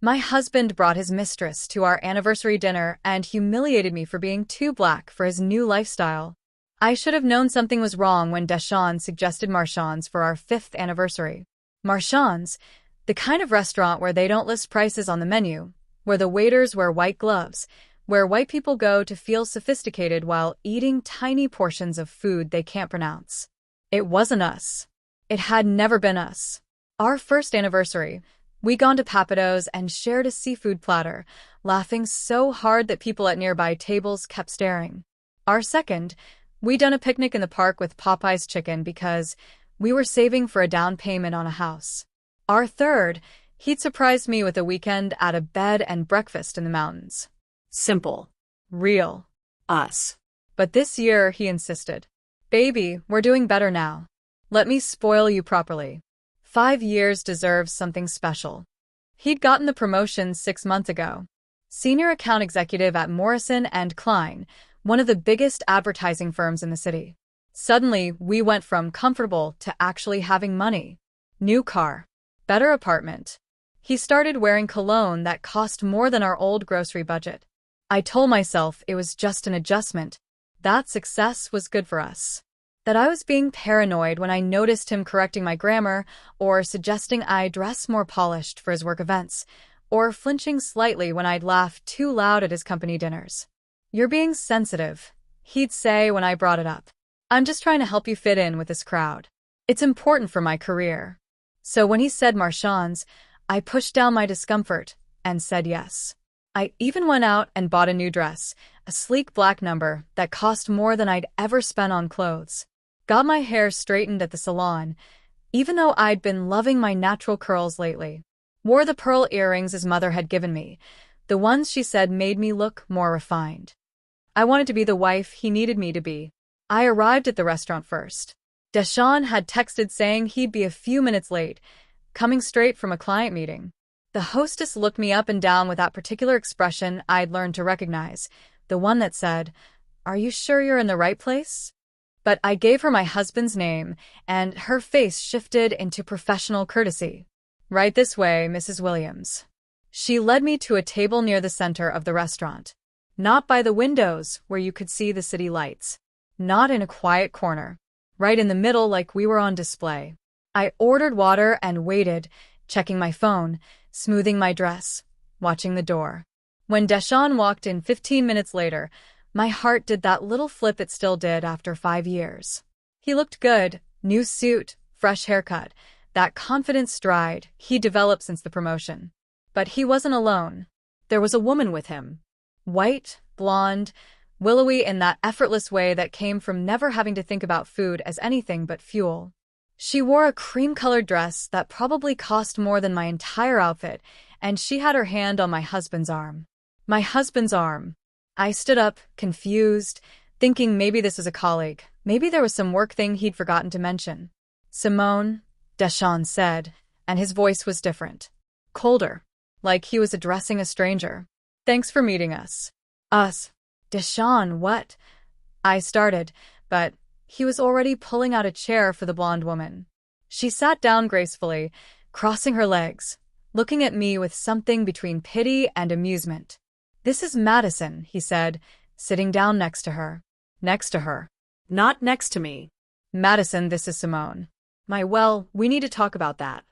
My husband brought his mistress to our anniversary dinner and humiliated me for being too black for his new lifestyle. I should have known something was wrong when DeShawn suggested Marchand's for our 5th anniversary. Marchand's, the kind of restaurant where they don't list prices on the menu, where the waiters wear white gloves, where white people go to feel sophisticated while eating tiny portions of food they can't pronounce. It wasn't us. It had never been us. Our 1st anniversary, we'd gone to Pappadeaux and shared a seafood platter, laughing so hard that people at nearby tables kept staring. Our 2nd, we'd done a picnic in the park with Popeyes chicken because we were saving for a down payment on a house. Our 3rd, he'd surprised me with a weekend at a bed and breakfast in the mountains. Simple. Real. Us. But this year, he insisted. Baby, we're doing better now. Let me spoil you properly. 5 years deserves something special. He'd gotten the promotion 6 months ago. Senior account executive at Morrison & Klein, one of the biggest advertising firms in the city. Suddenly, we went from comfortable to actually having money. New car. Better apartment. He started wearing cologne that cost more than our old grocery budget. I told myself it was just an adjustment. That success was good for us. That I was being paranoid when I noticed him correcting my grammar or suggesting I dress more polished for his work events, or flinching slightly when I'd laugh too loud at his company dinners. You're being sensitive, he'd say when I brought it up. I'm just trying to help you fit in with this crowd. It's important for my career. So when he said Marchand's, I pushed down my discomfort and said yes. I even went out and bought a new dress, a sleek black number that cost more than I'd ever spent on clothes. Got my hair straightened at the salon, even though I'd been loving my natural curls lately. Wore the pearl earrings his mother had given me, the ones she said made me look more refined. I wanted to be the wife he needed me to be. I arrived at the restaurant first. DeShawn had texted saying he'd be a few minutes late, coming straight from a client meeting. The hostess looked me up and down with that particular expression I'd learned to recognize, the one that said, "Are you sure you're in the right place?" But I gave her my husband's name, and her face shifted into professional courtesy. "Right this way, Mrs. Williams." She led me to a table near the center of the restaurant. Not by the windows, where you could see the city lights. Not in a quiet corner. Right in the middle like we were on display. I ordered water and waited, checking my phone, smoothing my dress, watching the door. When DeShawn walked in 15 minutes later, my heart did that little flip it still did after 5 years. He looked good, new suit, fresh haircut, that confident stride he developed since the promotion. But he wasn't alone. There was a woman with him. White, blonde, willowy in that effortless way that came from never having to think about food as anything but fuel. She wore a cream-colored dress that probably cost more than my entire outfit, and she had her hand on my husband's arm. My husband's arm. I stood up, confused, thinking maybe this was a colleague. Maybe there was some work thing he'd forgotten to mention. "Simone," DeShawn said, and his voice was different. Colder. Like he was addressing a stranger. "Thanks for meeting us." Us. DeShawn, what? I started, but he was already pulling out a chair for the blonde woman. She sat down gracefully, crossing her legs, looking at me with something between pity and amusement. "This is Madison," he said, sitting down next to her. Next to her. Not next to me. "Madison, this is Simone." We need to talk about that."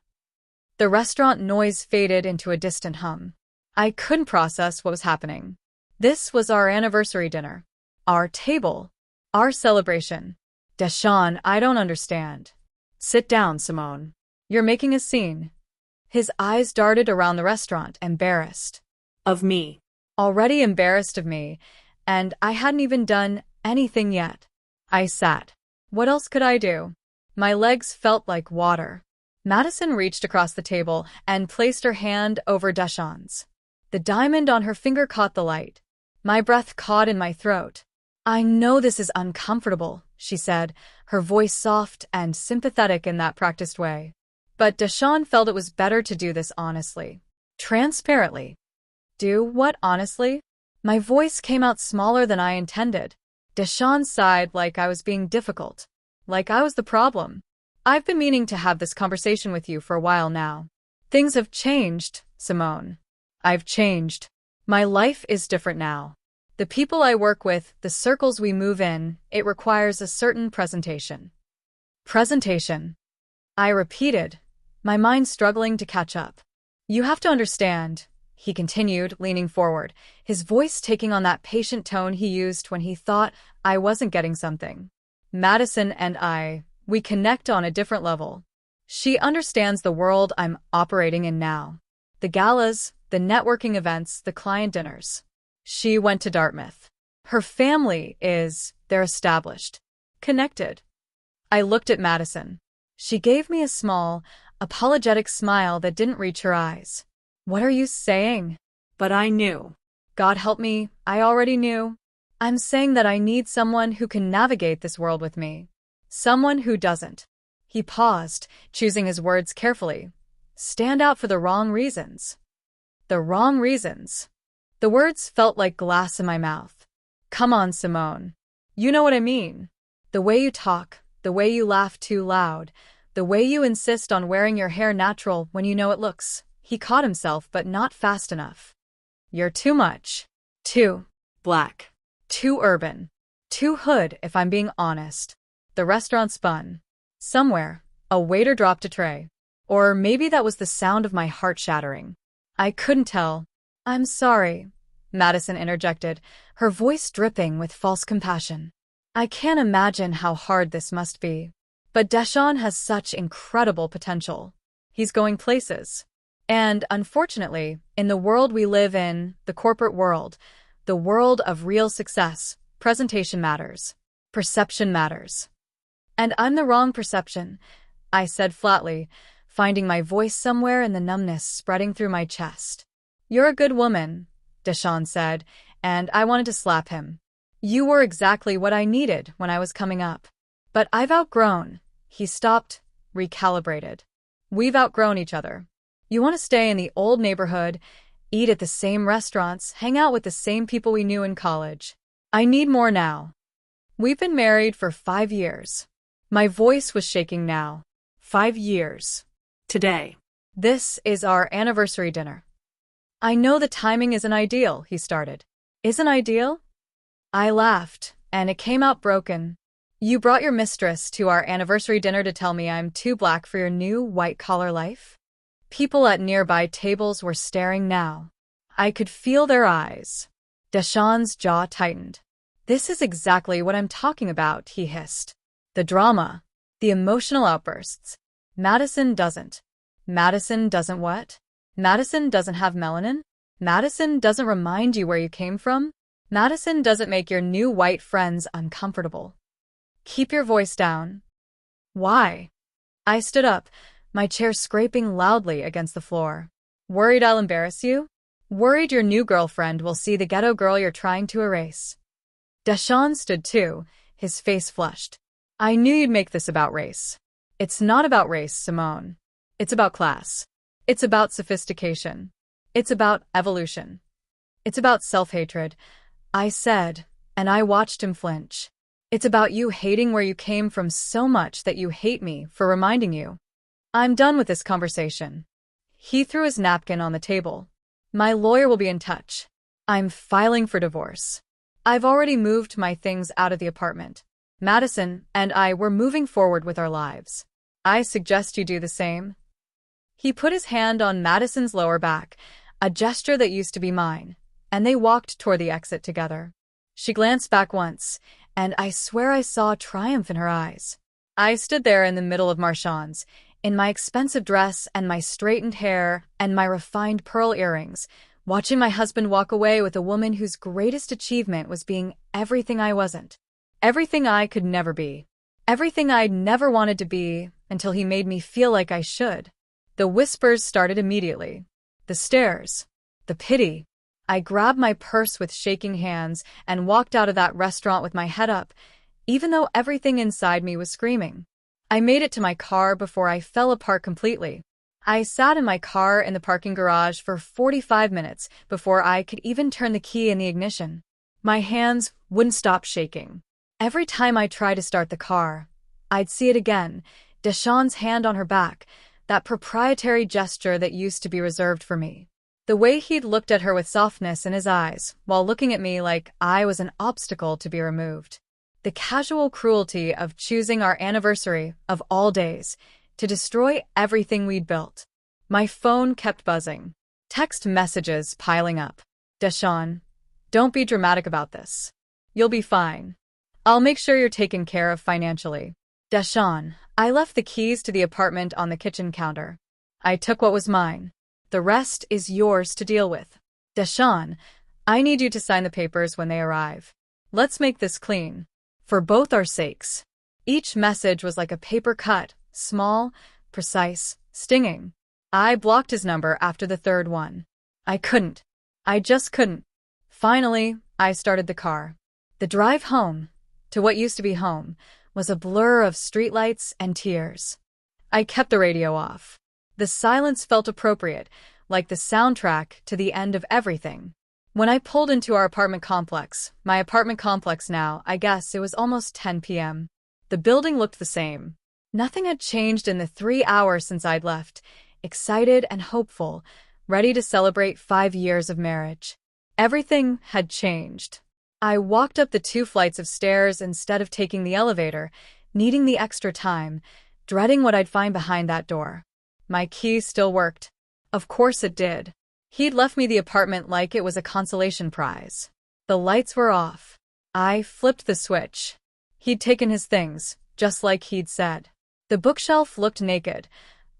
The restaurant noise faded into a distant hum. I couldn't process what was happening. This was our anniversary dinner. Our table. Our celebration. "DeShawn, I don't understand." "Sit down, Simone. You're making a scene." His eyes darted around the restaurant, embarrassed. Of me. Already embarrassed of me, and I hadn't even done anything yet. I sat. What else could I do? My legs felt like water. Madison reached across the table and placed her hand over DeShawn's. The diamond on her finger caught the light. My breath caught in my throat. "I know this is uncomfortable," she said, her voice soft and sympathetic in that practiced way. But DeShawn felt it was better to do this honestly. Transparently. Do what honestly? My voice came out smaller than I intended. DeShawn sighed like I was being difficult. Like I was the problem. "I've been meaning to have this conversation with you for a while now. Things have changed, Simone." I've changed. My life is different now. The people I work with, the circles we move in, it requires a certain presentation. Presentation. I repeated, my mind struggling to catch up. You have to understand, he continued, leaning forward, his voice taking on that patient tone he used when he thought I wasn't getting something. Madison and we connect on a different level. She understands the world I'm operating in now. The galas, the networking events, the client dinners. She went to Dartmouth. Her family they're established. Connected. I looked at Madison. She gave me a small, apologetic smile that didn't reach her eyes. What are you saying? But I knew. God help me, I already knew. I'm saying that I need someone who can navigate this world with me. Someone who doesn't. He paused, choosing his words carefully. Stand out for the wrong reasons. The wrong reasons. The words felt like glass in my mouth. Come on, Simone. You know what I mean. The way you talk, the way you laugh too loud, the way you insist on wearing your hair natural when you know it looks. He caught himself, but not fast enough. You're too much. Too black. Too urban. Too hood, if I'm being honest. The restaurant spun. Somewhere, a waiter dropped a tray. Or maybe that was the sound of my heart shattering. I couldn't tell. I'm sorry, Madison interjected, her voice dripping with false compassion. I can't imagine how hard this must be. But DeShawn has such incredible potential. He's going places. And, unfortunately, in the world we live in, the corporate world, the world of real success, presentation matters. Perception matters. And I'm the wrong perception, I said flatly, finding my voice somewhere in the numbness spreading through my chest. You're a good woman, DeShawn said, and I wanted to slap him. You were exactly what I needed when I was coming up. But I've outgrown. He stopped, recalibrated. We've outgrown each other. You want to stay in the old neighborhood, eat at the same restaurants, hang out with the same people we knew in college. I need more now. We've been married for 5 years. My voice was shaking now. 5 years. Today. This is our anniversary dinner. I know the timing isn't ideal, he started. Isn't ideal? I laughed, and it came out broken. You brought your mistress to our anniversary dinner to tell me I'm too black for your new white-collar life? People at nearby tables were staring now. I could feel their eyes. DeShawn's jaw tightened. This is exactly what I'm talking about, he hissed. The drama. The emotional outbursts. Madison doesn't. Madison doesn't what? Madison doesn't have melanin? Madison doesn't remind you where you came from? Madison doesn't make your new white friends uncomfortable. Keep your voice down. Why? I stood up, my chair scraping loudly against the floor. Worried I'll embarrass you? Worried your new girlfriend will see the ghetto girl you're trying to erase. DeShawn stood too, his face flushed. I knew you'd make this about race. It's not about race, Simone. It's about class. It's about sophistication. It's about evolution. It's about self-hatred, I said, and I watched him flinch. It's about you hating where you came from so much that you hate me for reminding you. I'm done with this conversation. He threw his napkin on the table. My lawyer will be in touch. I'm filing for divorce. I've already moved my things out of the apartment. Madison and I were moving forward with our lives. I suggest you do the same. He put his hand on Madison's lower back, a gesture that used to be mine, and they walked toward the exit together. She glanced back once, and I swear I saw triumph in her eyes. I stood there in the middle of Marchand's, in my expensive dress and my straightened hair and my refined pearl earrings, watching my husband walk away with a woman whose greatest achievement was being everything I wasn't. Everything I could never be. Everything I'd never wanted to be until he made me feel like I should. The whispers started immediately. The stares. The pity. I grabbed my purse with shaking hands and walked out of that restaurant with my head up, even though everything inside me was screaming. I made it to my car before I fell apart completely. I sat in my car in the parking garage for 45 minutes before I could even turn the key in the ignition. My hands wouldn't stop shaking. Every time I tried to start the car, I'd see it again, DeShawn's hand on her back, that proprietary gesture that used to be reserved for me. The way he'd looked at her with softness in his eyes, while looking at me like I was an obstacle to be removed. The casual cruelty of choosing our anniversary, of all days, to destroy everything we'd built. My phone kept buzzing. Text messages piling up. DeShawn, don't be dramatic about this. You'll be fine. I'll make sure you're taken care of financially. DeShawn, I left the keys to the apartment on the kitchen counter. I took what was mine. The rest is yours to deal with. DeShawn, I need you to sign the papers when they arrive. Let's make this clean. For both our sakes. Each message was like a paper cut, small, precise, stinging. I blocked his number after the third one. I couldn't. I just couldn't. Finally, I started the car. The drive home, to what used to be home, was a blur of streetlights and tears. I kept the radio off. The silence felt appropriate, like the soundtrack to the end of everything. When I pulled into our apartment complex, my apartment complex now, I guess it was almost 10 p.m. The building looked the same. Nothing had changed in the 3 hours since I'd left, excited and hopeful, ready to celebrate 5 years of marriage. Everything had changed. I walked up the 2 flights of stairs instead of taking the elevator, needing the extra time, dreading what I'd find behind that door. My key still worked. Of course it did. He'd left me the apartment like it was a consolation prize. The lights were off. I flipped the switch. He'd taken his things, just like he'd said. The bookshelf looked naked,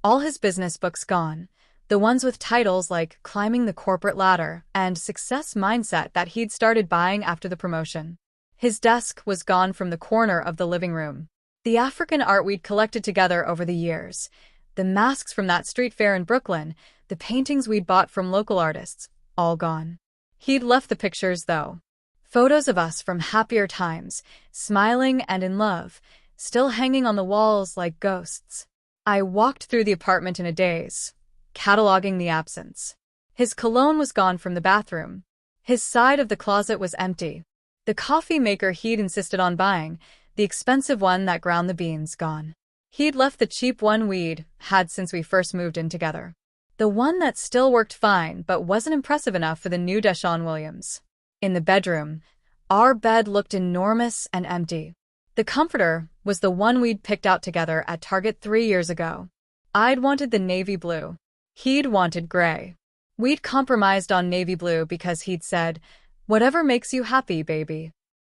all his business books gone, the ones with titles like Climbing the Corporate Ladder and Success Mindset that he'd started buying after the promotion. His desk was gone from the corner of the living room. The African art we'd collected together over the years, the masks from that street fair in Brooklyn, the paintings we'd bought from local artists, all gone. He'd left the pictures, though. Photos of us from happier times, smiling and in love, still hanging on the walls like ghosts. I walked through the apartment in a daze, cataloging the absence. His cologne was gone from the bathroom. His side of the closet was empty. The coffee maker he'd insisted on buying, the expensive one that ground the beans, gone. He'd left the cheap one we'd had since we first moved in together. The one that still worked fine but wasn't impressive enough for the new DeShawn Williams. In the bedroom, our bed looked enormous and empty. The comforter was the one we'd picked out together at Target 3 years ago. I'd wanted the navy blue. He'd wanted gray. We'd compromised on navy blue because he'd said, "Whatever makes you happy, baby."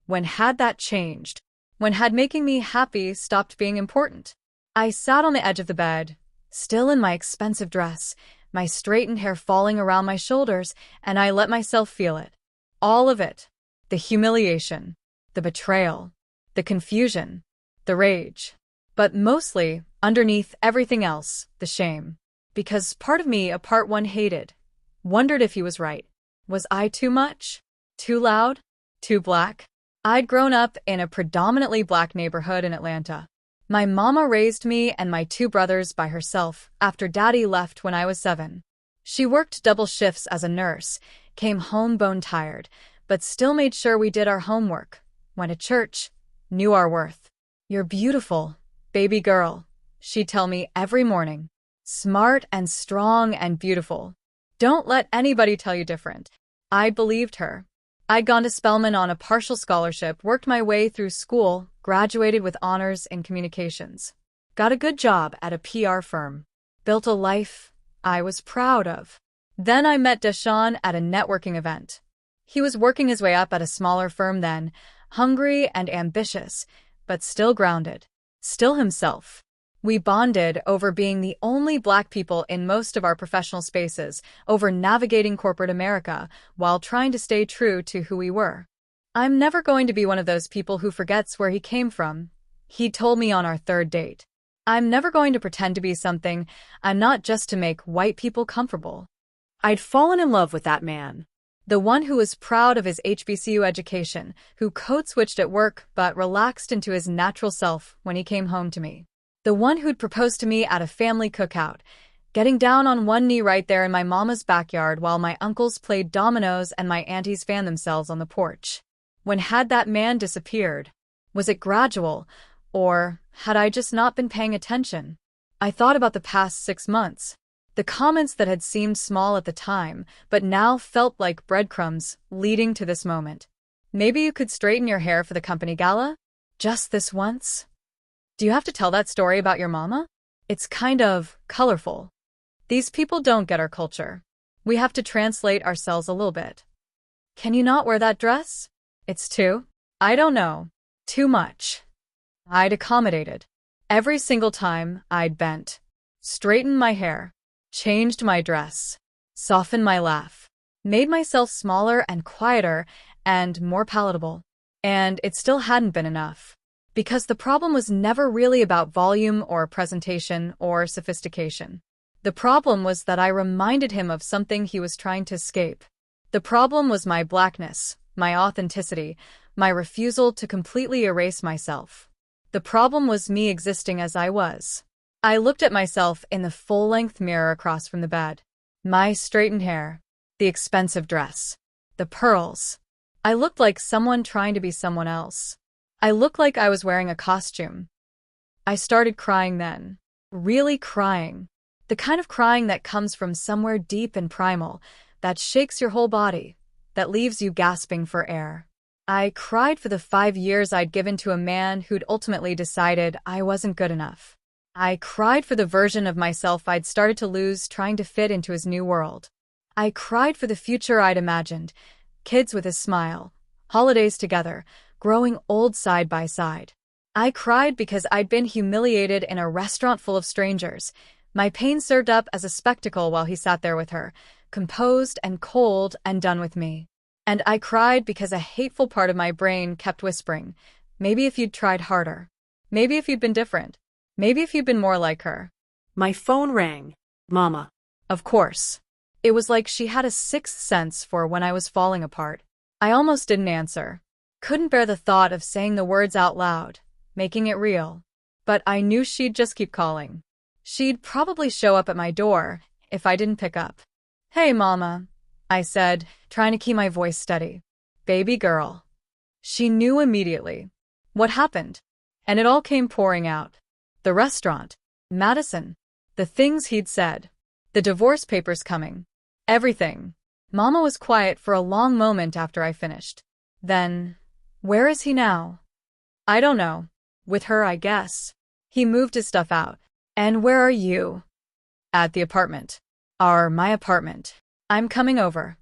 When had that changed? When had making me happy stopped being important? I sat on the edge of the bed, still in my expensive dress, my straightened hair falling around my shoulders, and I let myself feel it. All of it. The humiliation, the betrayal, the confusion, the rage. But mostly, underneath everything else, the shame. Because part of me, a part one hated, wondered if he was right. Was I too much? Too loud? Too black? I'd grown up in a predominantly black neighborhood in Atlanta. My mama raised me and my 2 brothers by herself after Daddy left when I was 7. She worked double shifts as a nurse, came home bone-tired, but still made sure we did our homework, went to church, knew our worth. "You're beautiful, baby girl," she'd tell me every morning. "Smart and strong and beautiful. Don't let anybody tell you different." I believed her. I'd gone to Spelman on a partial scholarship, worked my way through school, graduated with honors in communications. Got a good job at a PR firm. Built a life I was proud of. Then I met DeShawn at a networking event. He was working his way up at a smaller firm then, hungry and ambitious, but still grounded. Still himself. We bonded over being the only Black people in most of our professional spaces, over navigating corporate America while trying to stay true to who we were. "I'm never going to be one of those people who forgets where he came from," he told me on our 3rd date. "I'm never going to pretend to be something I'm not just to make white people comfortable." I'd fallen in love with that man. The one who was proud of his HBCU education, who code-switched at work but relaxed into his natural self when he came home to me. The one who'd proposed to me at a family cookout, getting down on one knee right there in my mama's backyard while my uncles played dominoes and my aunties fanned themselves on the porch. When had that man disappeared? Was it gradual, or had I just not been paying attention? I thought about the past 6 months. The comments that had seemed small at the time, but now felt like breadcrumbs leading to this moment. Maybe you could straighten your hair for the company gala? Just this once? Do you have to tell that story about your mama? It's kind of colorful. These people don't get our culture. We have to translate ourselves a little bit. Can you not wear that dress? It's too, I don't know, too much. I'd accommodated. Every single time I'd bent, straightened my hair, changed my dress, softened my laugh, made myself smaller and quieter and more palatable. And it still hadn't been enough. Because the problem was never really about volume or presentation or sophistication. The problem was that I reminded him of something he was trying to escape. The problem was my blackness, my authenticity, my refusal to completely erase myself. The problem was me existing as I was. I looked at myself in the full-length mirror across from the bed. My straightened hair, the expensive dress, the pearls. I looked like someone trying to be someone else. I looked like I was wearing a costume. I started crying then. Really crying. The kind of crying that comes from somewhere deep and primal, that shakes your whole body, that leaves you gasping for air. I cried for the 5 years I'd given to a man who'd ultimately decided I wasn't good enough. I cried for the version of myself I'd started to lose trying to fit into his new world. I cried for the future I'd imagined, kids with his smile, holidays together, growing old side by side. I cried because I'd been humiliated in a restaurant full of strangers, my pain served up as a spectacle while he sat there with her, composed and cold and done with me. And I cried because a hateful part of my brain kept whispering, maybe if you'd tried harder. Maybe if you'd been different. Maybe if you'd been more like her. My phone rang. Mama. Of course. It was like she had a sixth sense for when I was falling apart. I almost didn't answer. Couldn't bear the thought of saying the words out loud, making it real. But I knew she'd just keep calling. She'd probably show up at my door if I didn't pick up. Hey, Mama, I said, trying to keep my voice steady. Baby girl. She knew immediately. What happened? And it all came pouring out. The restaurant, Madison, the things he'd said, the divorce papers coming, everything. Mama was quiet for a long moment after I finished. Then, where is he now? I don't know. With her, I guess. He moved his stuff out. And where are you? At the apartment. My apartment. I'm coming over.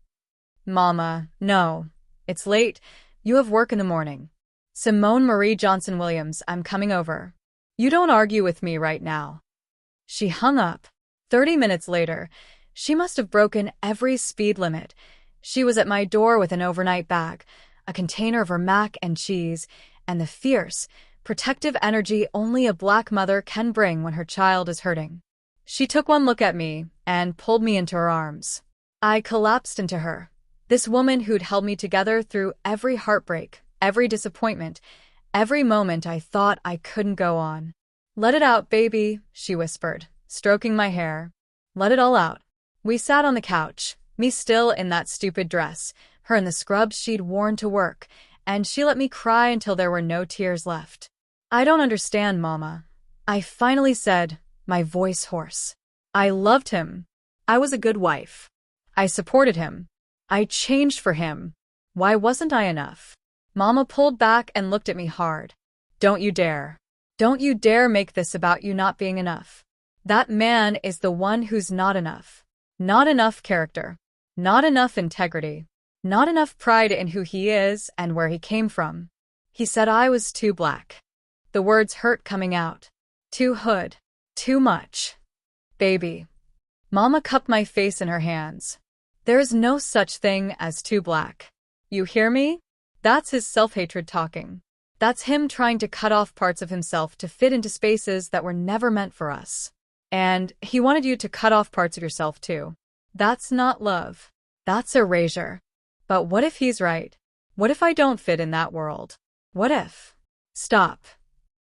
Mama, no. It's late. You have work in the morning. Simone Marie Johnson Williams, I'm coming over. You don't argue with me right now. She hung up. 30 minutes later, she must have broken every speed limit. She was at my door with an overnight bag, a container of her mac and cheese, and the fierce, protective energy only a black mother can bring when her child is hurting. She took one look at me and pulled me into her arms. I collapsed into her. This woman who'd held me together through every heartbreak, every disappointment, every moment I thought I couldn't go on. Let it out, baby, she whispered, stroking my hair. Let it all out. We sat on the couch, me still in that stupid dress, her in the scrubs she'd worn to work, and she let me cry until there were no tears left. I don't understand, Mama. I finally said, my voice hoarse. I loved him. I was a good wife. I supported him. I changed for him. Why wasn't I enough? Mama pulled back and looked at me hard. Don't you dare. Don't you dare make this about you not being enough. That man is the one who's not enough. Not enough character. Not enough integrity. Not enough pride in who he is and where he came from. He said I was too black. The words hurt coming out. Too hood. Too much. Baby. Mama cupped my face in her hands. There is no such thing as too black. You hear me? That's his self-hatred talking. That's him trying to cut off parts of himself to fit into spaces that were never meant for us. And he wanted you to cut off parts of yourself too. That's not love. That's erasure. But what if he's right? What if I don't fit in that world? What if? Stop.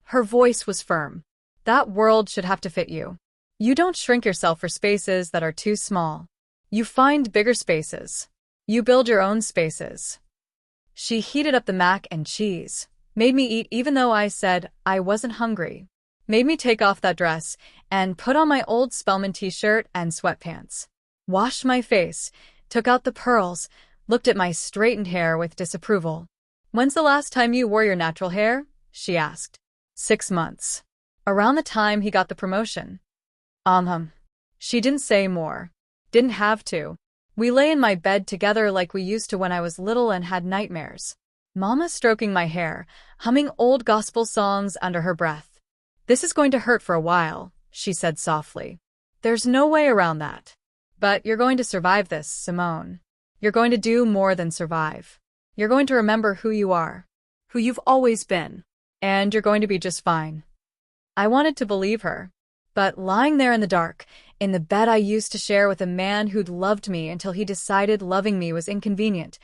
Her voice was firm. That world should have to fit you. You don't shrink yourself for spaces that are too small. You find bigger spaces. You build your own spaces. She heated up the mac and cheese, made me eat even though I said I wasn't hungry, made me take off that dress and put on my old Spellman t-shirt and sweatpants. Washed my face, took out the pearls, looked at my straightened hair with disapproval. "When's the last time you wore your natural hair?" she asked. 6 months. Around the time he got the promotion. She didn't say more. Didn't have to. We lay in my bed together like we used to when I was little and had nightmares. Mama stroking my hair, humming old gospel songs under her breath. "This is going to hurt for a while," she said softly. "There's no way around that. But you're going to survive this, Simone. You're going to do more than survive. You're going to remember who you are, Who you've always been. and you're going to be just fine." I wanted to believe her. But lying there in the dark, in the bed I used to share with a man who'd loved me until he decided loving me was inconvenient,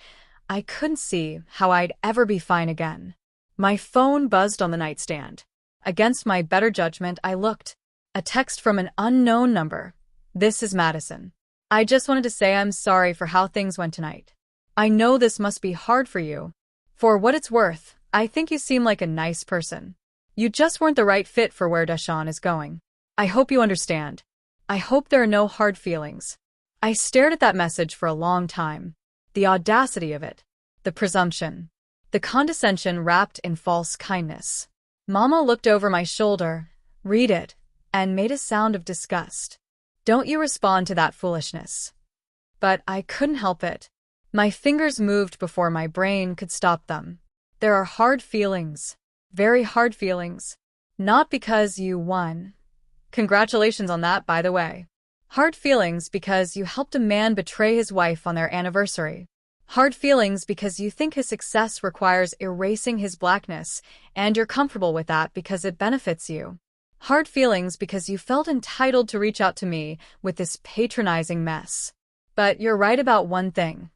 I couldn't see how I'd ever be fine again. My phone buzzed on the nightstand. Against my better judgment, I looked. A text from an unknown number. "This is Madison. I just wanted to say I'm sorry for how things went tonight. I know this must be hard for you. For what it's worth, I think you seem like a nice person. You just weren't the right fit for where DeShawn is going. I hope you understand. I hope there are no hard feelings." I stared at that message for a long time. The audacity of it. The presumption. The condescension wrapped in false kindness. Mama looked over my shoulder, read it, and made a sound of disgust. "Don't you respond to that foolishness." But I couldn't help it. My fingers moved before my brain could stop them. There are hard feelings. Very hard feelings. Not because you won. Congratulations on that, by the way. Hard feelings because you helped a man betray his wife on their anniversary. Hard feelings because you think his success requires erasing his blackness, and you're comfortable with that because it benefits you. Hard feelings because you felt entitled to reach out to me with this patronizing mess. But you're right about one thing.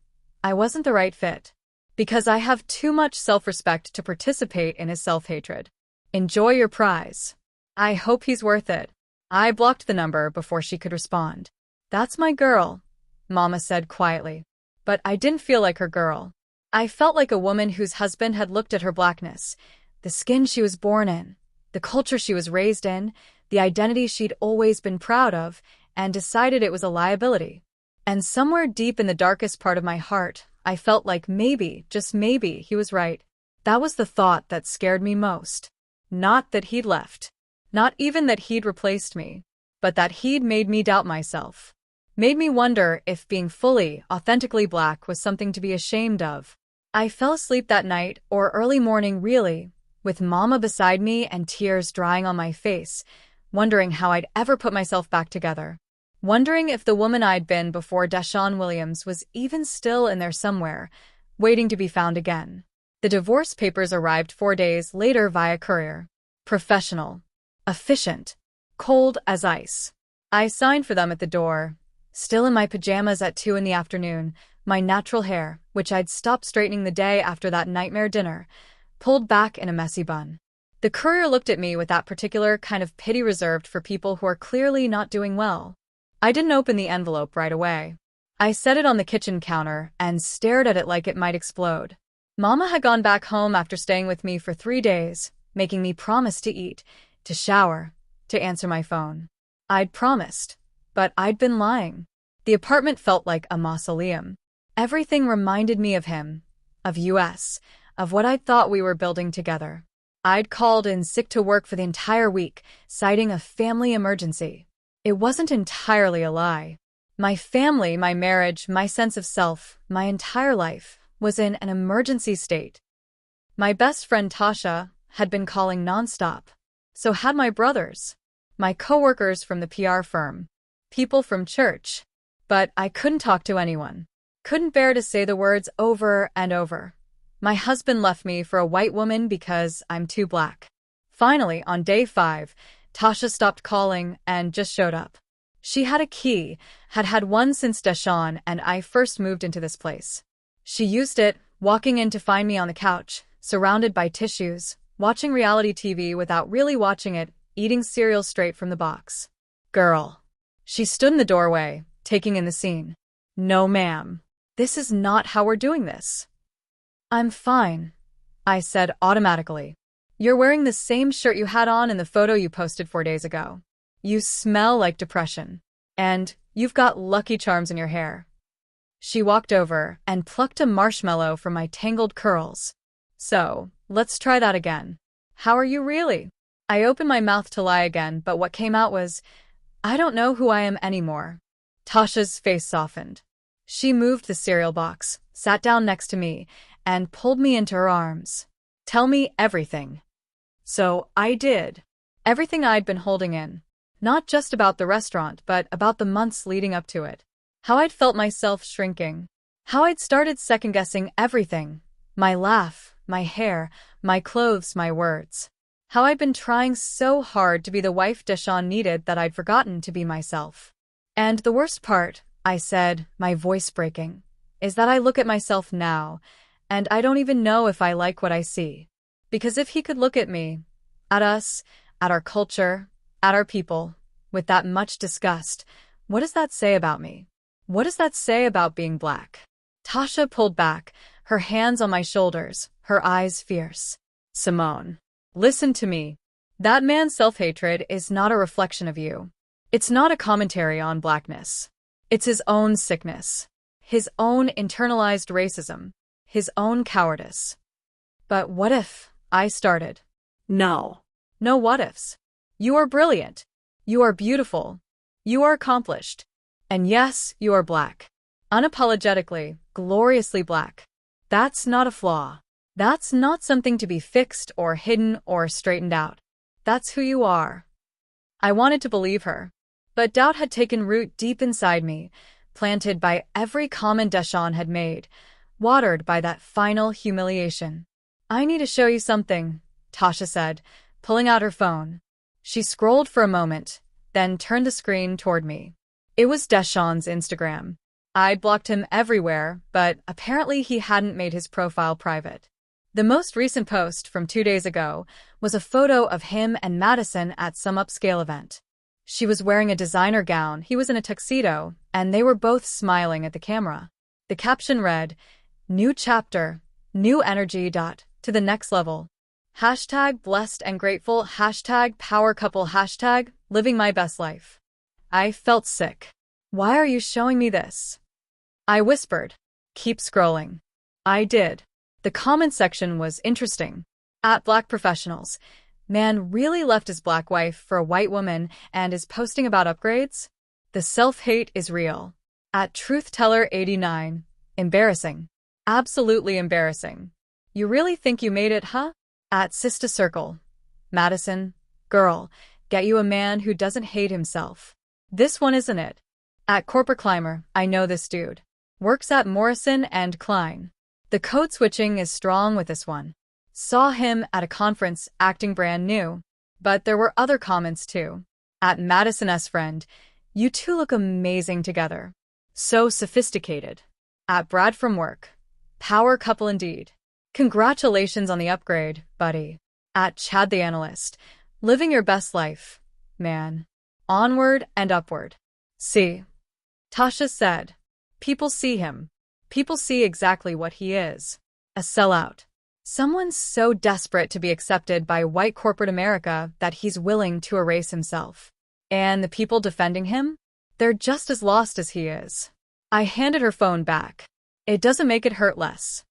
I wasn't the right fit. Because I have too much self-respect to participate in his self-hatred. Enjoy your prize. I hope he's worth it. I blocked the number before she could respond. "That's my girl," Mama said quietly. But I didn't feel like her girl. I felt like a woman whose husband had looked at her blackness, the skin she was born in, the culture she was raised in, the identity she'd always been proud of, and decided it was a liability. And somewhere deep in the darkest part of my heart, I felt like maybe, just maybe, he was right. That was the thought that scared me most. Not that he'd left. Not even that he'd replaced me. But that he'd made me doubt myself. Made me wonder if being fully, authentically black was something to be ashamed of. I fell asleep that night, or early morning really, with Mama beside me and tears drying on my face, wondering how I'd ever put myself back together. Wondering if the woman I'd been before DeShawn Williams was even still in there somewhere, waiting to be found again. The divorce papers arrived 4 days later via courier. Professional. Efficient. Cold as ice. I signed for them at the door, still in my pajamas at 2 in the afternoon, my natural hair, which I'd stopped straightening the day after that nightmare dinner, pulled back in a messy bun. The courier looked at me with that particular kind of pity reserved for people who are clearly not doing well. I didn't open the envelope right away. I set it on the kitchen counter and stared at it like it might explode. Mama had gone back home after staying with me for 3 days, making me promise to eat, to shower, to answer my phone. I'd promised, but I'd been lying. The apartment felt like a mausoleum. Everything reminded me of him, of US, of what I'd thought we were building together. I'd called in sick to work for the entire week, citing a family emergency. It wasn't entirely a lie. My family, my marriage, my sense of self, my entire life was in an emergency state. My best friend Tasha had been calling nonstop. So had my brothers, my coworkers from the PR firm, people from church. But I couldn't talk to anyone. Couldn't bear to say the words over and over. My husband left me for a white woman because I'm too black. Finally, on day 5, Tasha stopped calling and just showed up. She had a key, had had one since DeShawn and I first moved into this place. She used it, walking in to find me on the couch, surrounded by tissues, watching reality TV without really watching it, eating cereal straight from the box. "Girl." She stood in the doorway, taking in the scene. "No, ma'am. This is not how we're doing this." "I'm fine," I said automatically. You're wearing the same shirt you had on in the photo you posted 4 days ago. You smell like depression. And you've got Lucky Charms in your hair. She walked over and plucked a marshmallow from my tangled curls. So, let's try that again. How are you really? I opened my mouth to lie again, but what came out was, I don't know who I am anymore. Tasha's face softened. She moved the cereal box, sat down next to me, and pulled me into her arms. Tell me everything. So I did. Everything I'd been holding in. Not just about the restaurant, but about the months leading up to it. How I'd felt myself shrinking. How I'd started second-guessing everything. My laugh, my hair, my clothes, my words. How I'd been trying so hard to be the wife DeShawn needed that I'd forgotten to be myself. And the worst part, I said, my voice breaking, is that I look at myself now, and I don't even know if I like what I see. Because if he could look at me, at us, at our culture, at our people, with that much disgust, what does that say about me? What does that say about being black? Tasha pulled back, her hands on my shoulders, her eyes fierce. Simone, listen to me. That man's self-hatred is not a reflection of you. It's not a commentary on blackness. It's his own sickness. His own internalized racism. His own cowardice. But what if I started? No. No what ifs. You are brilliant. You are beautiful. You are accomplished. And yes, you are black. Unapologetically, gloriously black. That's not a flaw. That's not something to be fixed or hidden or straightened out. That's who you are. I wanted to believe her. But doubt had taken root deep inside me, planted by every comment DeShawn had made, watered by that final humiliation. I need to show you something, Tasha said, pulling out her phone. She scrolled for a moment, then turned the screen toward me. It was DeShawn's Instagram. I'd blocked him everywhere, but apparently he hadn't made his profile private. The most recent post from 2 days ago was a photo of him and Madison at some upscale event. She was wearing a designer gown, he was in a tuxedo, and they were both smiling at the camera. The caption read, "New chapter, new energy. To the next level. Hashtag blessed and grateful, hashtag power couple, hashtag living my best life." I felt sick. Why are you showing me this? I whispered. Keep scrolling. I did. The comment section was interesting. At Black Professionals. Man really left his black wife for a white woman and is posting about upgrades? The self-hate is real. At TruthTeller89. Embarrassing. Absolutely embarrassing. You really think you made it, huh? At Sista Circle. Madison. Girl, get you a man who doesn't hate himself. This one isn't it. At Corporate Climber, I know this dude. Works at Morrison and Klein. The code switching is strong with this one. Saw him at a conference acting brand new. But there were other comments too. At Madison S. Friend, you two look amazing together. So sophisticated. At Brad from Work. Power couple indeed. Congratulations on the upgrade, buddy. At Chad the Analyst. Living your best life, man. Onward and upward. See. Tasha said. People see him. People see exactly what he is. A sellout. Someone so desperate to be accepted by white corporate America that he's willing to erase himself. And the people defending him? They're just as lost as he is. I handed her phone back. It doesn't make it hurt less.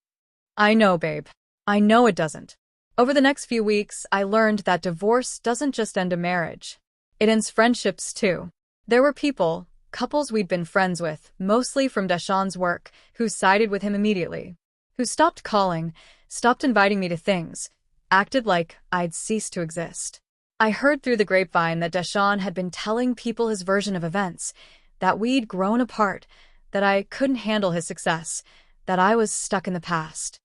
I know, babe. I know it doesn't. Over the next few weeks, I learned that divorce doesn't just end a marriage. It ends friendships, too. There were people, couples we'd been friends with, mostly from DeShawn's work, who sided with him immediately. Who stopped calling, stopped inviting me to things, acted like I'd ceased to exist. I heard through the grapevine that DeShawn had been telling people his version of events, that we'd grown apart, that I couldn't handle his success, that I was stuck in the past.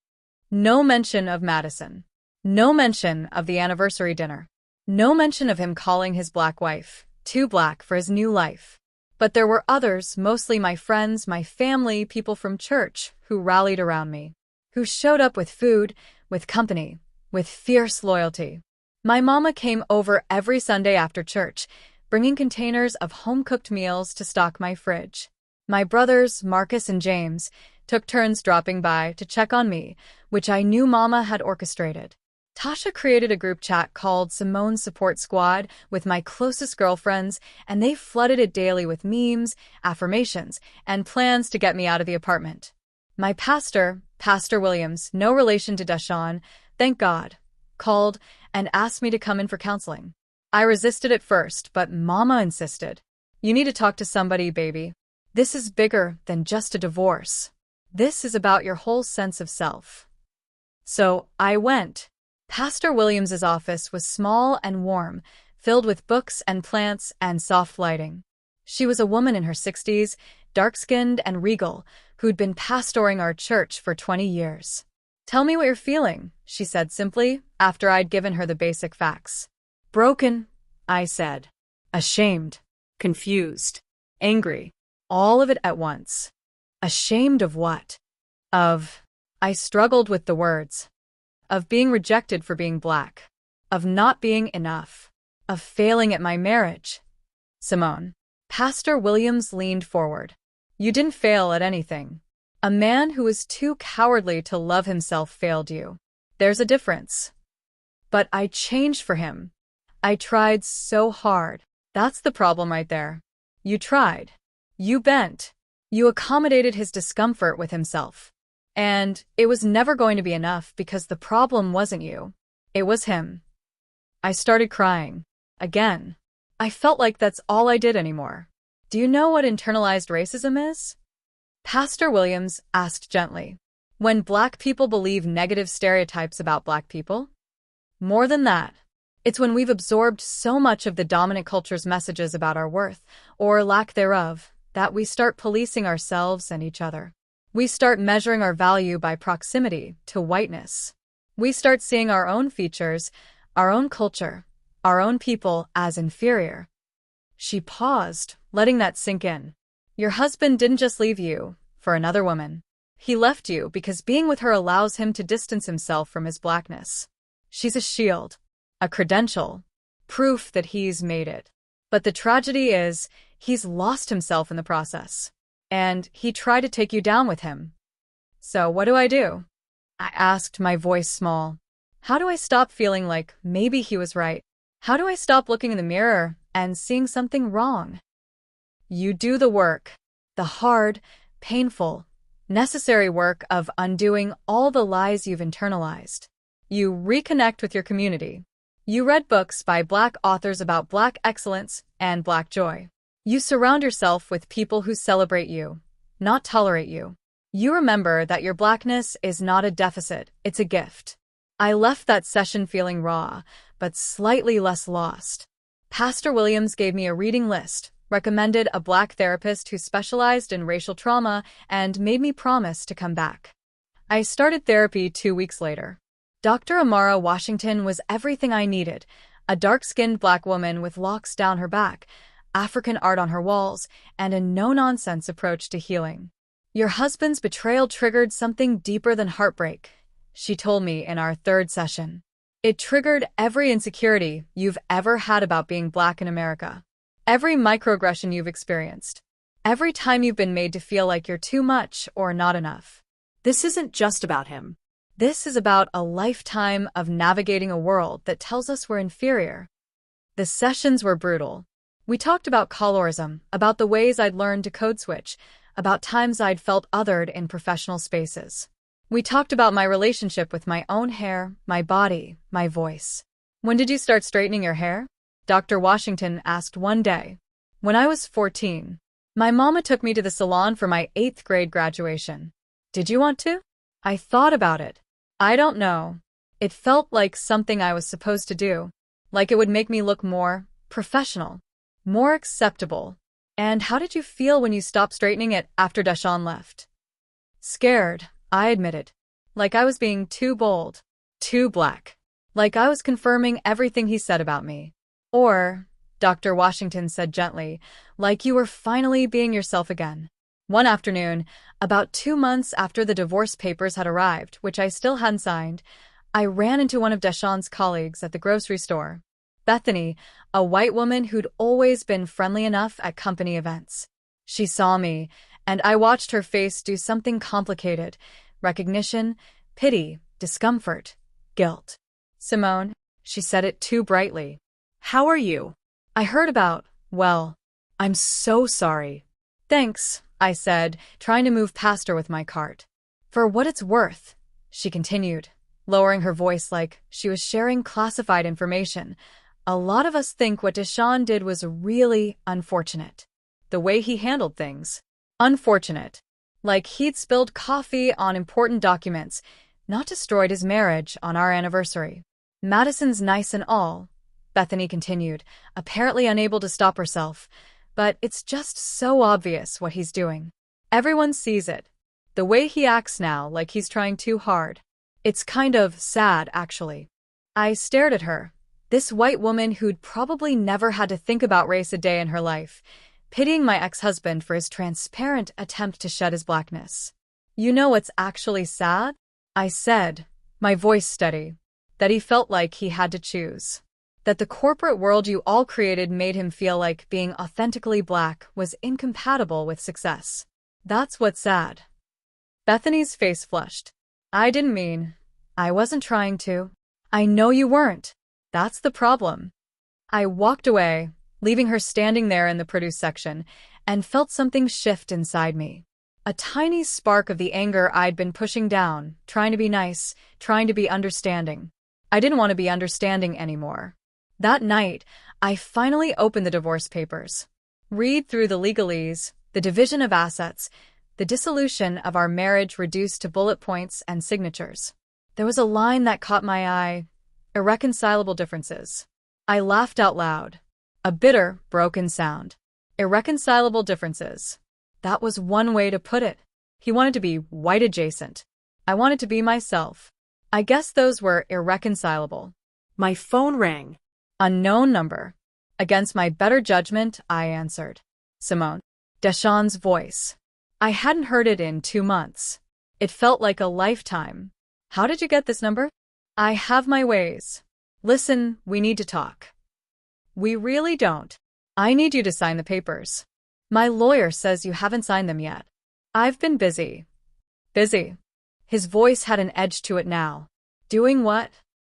No mention of Madison. No mention of the anniversary dinner. No mention of him calling his black wife, too black for his new life. But there were others, mostly my friends, my family, people from church, who rallied around me. Who showed up with food, with company, with fierce loyalty. My mama came over every Sunday after church, bringing containers of home-cooked meals to stock my fridge. My brothers, Marcus and James, took turns dropping by to check on me, which I knew Mama had orchestrated. Tasha created a group chat called Simone's Support Squad with my closest girlfriends, and they flooded it daily with memes, affirmations, and plans to get me out of the apartment. My pastor, Pastor Williams, no relation to DeShawn, thank God, called and asked me to come in for counseling. I resisted at first, but Mama insisted. You need to talk to somebody, baby. This is bigger than just a divorce. This is about your whole sense of self. So I went. Pastor Williams's office was small and warm, filled with books and plants and soft lighting. She was a woman in her 60s, dark-skinned and regal, who'd been pastoring our church for 20 years. Tell me what you're feeling, she said simply, after I'd given her the basic facts. Broken, I said. Ashamed. Confused. Angry. All of it at once. Ashamed of what? I struggled with the words. Of being rejected for being Black. Of not being enough. Of failing at my marriage. Simone. Pastor Williams leaned forward. You didn't fail at anything. A man who was too cowardly to love himself failed you. There's a difference. But I changed for him. I tried so hard. That's the problem right there. You tried. You bent. You accommodated his discomfort with himself. And it was never going to be enough because the problem wasn't you. It was him. I started crying. Again. I felt like that's all I did anymore. Do you know what internalized racism is? Pastor Williams asked gently. When Black people believe negative stereotypes about Black people? More than that. It's when we've absorbed so much of the dominant culture's messages about our worth, or lack thereof, that we start policing ourselves and each other. We start measuring our value by proximity to whiteness. We start seeing our own features, our own culture, our own people as inferior. She paused, letting that sink in. Your husband didn't just leave you for another woman. He left you because being with her allows him to distance himself from his Blackness. She's a shield, a credential, proof that he's made it. But the tragedy is, he's lost himself in the process. And he tried to take you down with him. So what do? I asked, my voice small. How do I stop feeling like maybe he was right? How do I stop looking in the mirror and seeing something wrong? You do the work. The hard, painful, necessary work of undoing all the lies you've internalized. You reconnect with your community. You read books by Black authors about Black excellence and Black joy. You surround yourself with people who celebrate you, not tolerate you. You remember that your Blackness is not a deficit, it's a gift. I left that session feeling raw, but slightly less lost. Pastor Williams gave me a reading list, recommended a Black therapist who specialized in racial trauma, and made me promise to come back. I started therapy 2 weeks later. Dr. Amara Washington was everything I needed, a dark-skinned Black woman with locks down her back, African art on her walls, and a no-nonsense approach to healing. Your husband's betrayal triggered something deeper than heartbreak, she told me in our 3rd session. It triggered every insecurity you've ever had about being Black in America. Every microaggression you've experienced. Every time you've been made to feel like you're too much or not enough. This isn't just about him. This is about a lifetime of navigating a world that tells us we're inferior. The sessions were brutal. We talked about colorism, about the ways I'd learned to code switch, about times I'd felt othered in professional spaces. We talked about my relationship with my own hair, my body, my voice. When did you start straightening your hair? Dr. Washington asked one day. When I was 14. My mama took me to the salon for my 8th grade graduation. Did you want to? I thought about it. I don't know. It felt like something I was supposed to do. Like it would make me look more professional. More acceptable. And how did you feel when you stopped straightening it after DeShawn left? Scared, I admitted. Like I was being too bold. Too Black. Like I was confirming everything he said about me. Or, Dr. Washington said gently, like you were finally being yourself again. One afternoon, about 2 months after the divorce papers had arrived, which I still hadn't signed, I ran into one of DeShawn's colleagues at the grocery store. Bethany, a white woman who'd always been friendly enough at company events. She saw me, and I watched her face do something complicated. Recognition, pity, discomfort, guilt. Simone, she said it too brightly. How are you? I heard about, well, I'm so sorry. Thanks, I said, trying to move past her with my cart. For what it's worth, she continued, lowering her voice like she was sharing classified information. A lot of us think what DeShawn did was really unfortunate. The way he handled things. Unfortunate. Like he'd spilled coffee on important documents, not destroyed his marriage on our anniversary. Madison's nice and all, Bethany continued, apparently unable to stop herself. But it's just so obvious what he's doing. Everyone sees it. The way he acts now, like he's trying too hard. It's kind of sad, actually. I stared at her, this white woman who'd probably never had to think about race a day in her life, pitying my ex-husband for his transparent attempt to shed his blackness. You know what's actually sad? I said, my voice steady, that he felt like he had to choose. That the corporate world you all created made him feel like being authentically black was incompatible with success. That's what's sad. Bethany's face flushed. I didn't mean. I wasn't trying to. I know you weren't. That's the problem. I walked away, leaving her standing there in the produce section, and felt something shift inside me. A tiny spark of the anger I'd been pushing down, trying to be nice, trying to be understanding. I didn't want to be understanding anymore. That night, I finally opened the divorce papers. Read through the legalese, the division of assets, the dissolution of our marriage reduced to bullet points and signatures. There was a line that caught my eye, irreconcilable differences. I laughed out loud. A bitter, broken sound. Irreconcilable differences. That was one way to put it. He wanted to be white adjacent. I wanted to be myself. I guess those were irreconcilable. My phone rang. Unknown number. Against my better judgment, I answered. Simone. DeShawn's voice. I hadn't heard it in 2 months. It felt like a lifetime. How did you get this number? I have my ways. Listen, we need to talk. We really don't. I need you to sign the papers. My lawyer says you haven't signed them yet. I've been busy. Busy. His voice had an edge to it now. Doing what?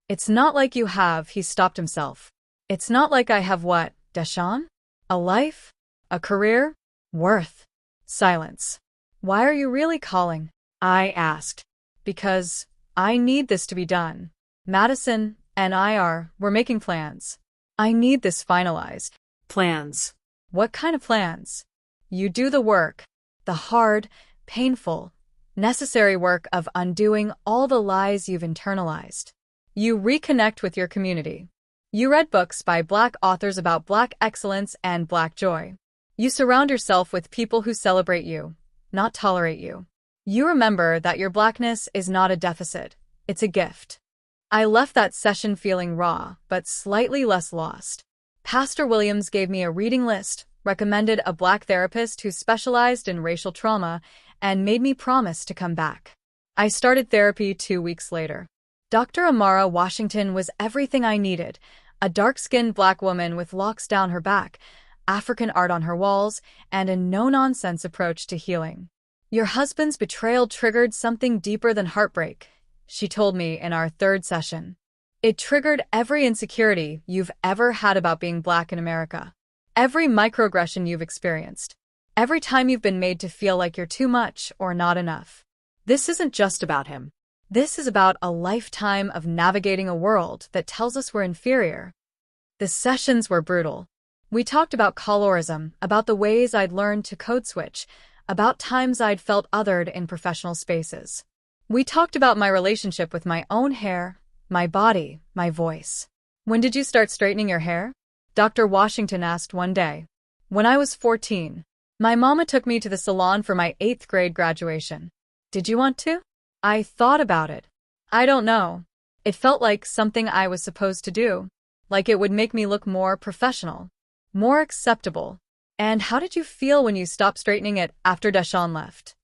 It's not like you have, he stopped himself. It's not like I have what, DeShawn? A life? A career? Worth? Silence. Why are you really calling? I asked. Because I need this to be done. Madison and we're making plans. I need this finalized. Plans. What kind of plans? You do the work. The hard, painful, necessary work of undoing all the lies you've internalized. You reconnect with your community. You read books by Black authors about Black excellence and Black joy. You surround yourself with people who celebrate you, not tolerate you. You remember that your Blackness is not a deficit, it's a gift. I left that session feeling raw, but slightly less lost. Pastor Williams gave me a reading list, recommended a Black therapist who specialized in racial trauma, and made me promise to come back. I started therapy 2 weeks later. Dr. Amara Washington was everything I needed, a dark-skinned Black woman with locks down her back, African art on her walls, and a no-nonsense approach to healing. Your husband's betrayal triggered something deeper than heartbreak, she told me in our 3rd session. It triggered every insecurity you've ever had about being Black in America. Every microaggression you've experienced. Every time you've been made to feel like you're too much or not enough. This isn't just about him. This is about a lifetime of navigating a world that tells us we're inferior. The sessions were brutal. We talked about colorism, about the ways I'd learned to code switch, about times I'd felt othered in professional spaces. We talked about my relationship with my own hair, my body, my voice. When did you start straightening your hair? Dr. Washington asked one day. When I was 14. My mama took me to the salon for my 8th grade graduation. Did you want to? I thought about it. I don't know. It felt like something I was supposed to do. Like it would make me look more professional. More acceptable. And how did you feel when you stopped straightening it after DeShawn left?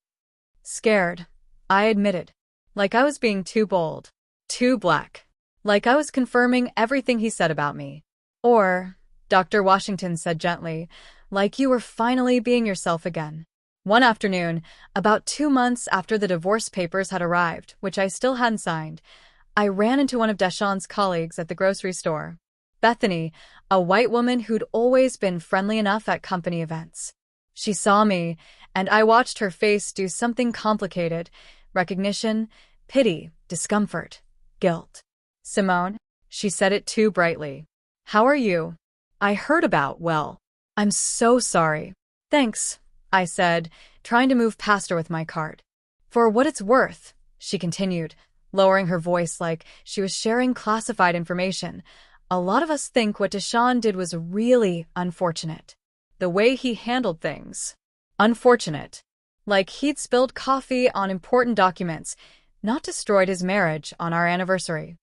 Scared, I admitted. Like I was being too bold. Too Black. Like I was confirming everything he said about me. Or, Dr. Washington said gently, like you were finally being yourself again. One afternoon, about 2 months after the divorce papers had arrived, which I still hadn't signed, I ran into one of DeShawn's colleagues at the grocery store. Bethany, a white woman who'd always been friendly enough at company events. She saw me, and I watched her face do something complicated. Recognition, pity, discomfort, guilt. "Simone," she said it too brightly. "How are you?" "I heard about, well." "I'm so sorry." "Thanks," I said, trying to move past her with my cart. "For what it's worth," she continued, lowering her voice like she was sharing classified information, "a lot of us think what DeShawn did was really unfortunate. The way he handled things. Unfortunate. Like he'd spilled coffee on important documents, not destroyed his marriage on our anniversary."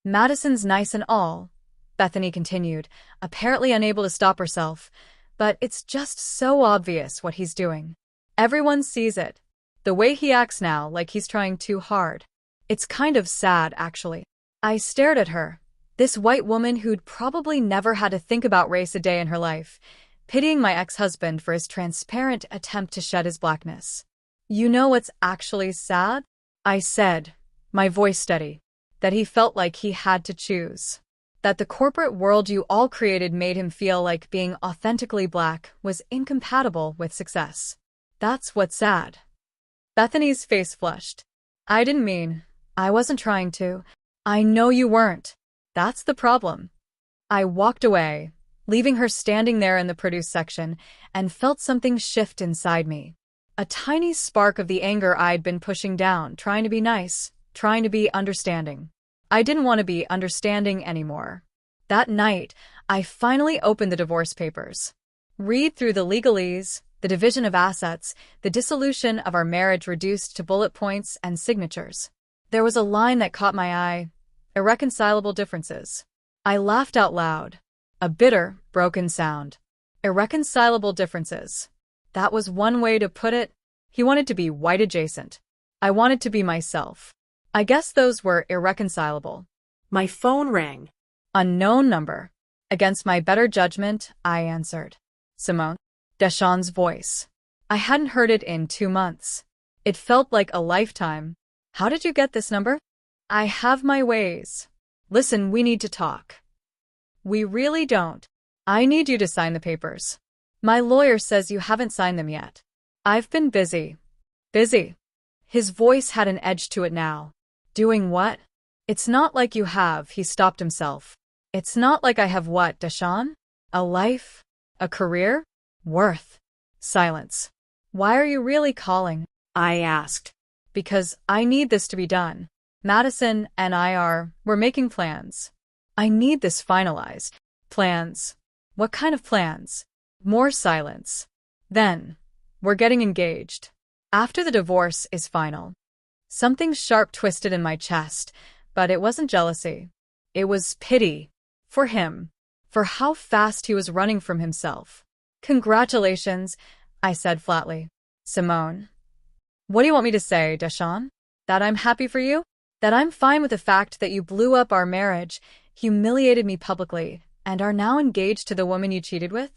"Madison's nice and all," Bethany continued, apparently unable to stop herself, "but it's just so obvious what he's doing. Everyone sees it. The way he acts now, like he's trying too hard. It's kind of sad, actually." I stared at her, this white woman who'd probably never had to think about race a day in her life, pitying my ex-husband for his transparent attempt to shed his blackness. "You know what's actually sad?" I said, my voice steady. "That he felt like he had to choose. That the corporate world you all created made him feel like being authentically black was incompatible with success. That's what's sad." Bethany's face flushed. "I didn't mean. I wasn't trying to." "I know you weren't. That's the problem." I walked away, leaving her standing there in the produce section, and felt something shift inside me. A tiny spark of the anger I'd been pushing down, trying to be nice, trying to be understanding. I didn't want to be understanding anymore. That night, I finally opened the divorce papers. Read through the legalese, the division of assets, the dissolution of our marriage reduced to bullet points and signatures. There was a line that caught my eye: irreconcilable differences. I laughed out loud. A bitter, broken sound. Irreconcilable differences. That was one way to put it. He wanted to be white adjacent. I wanted to be myself. I guess those were irreconcilable. My phone rang. Unknown number. Against my better judgment, I answered. "Simone?" DeShawn's voice. I hadn't heard it in 2 months. It felt like a lifetime. "How did you get this number?" "I have my ways. Listen, we need to talk." "We really don't. I need you to sign the papers. My lawyer says you haven't signed them yet." "I've been busy." "Busy?" His voice had an edge to it now. "Doing what?" "It's not like you have," he stopped himself. "It's not like I have what, DeShawn? A life? A career? Worth?" Silence. "Why are you really calling?" I asked. "Because I need this to be done. Madison and we're making plans. I need this finalized." "Plans? What kind of plans?" More silence. "Then, we're getting engaged. After the divorce is final." Something sharp twisted in my chest, but it wasn't jealousy. It was pity. For him. For how fast he was running from himself. "Congratulations," I said flatly. "Simone." "What do you want me to say, DeShawn? That I'm happy for you? That I'm fine with the fact that you blew up our marriage, humiliated me publicly, and are now engaged to the woman you cheated with?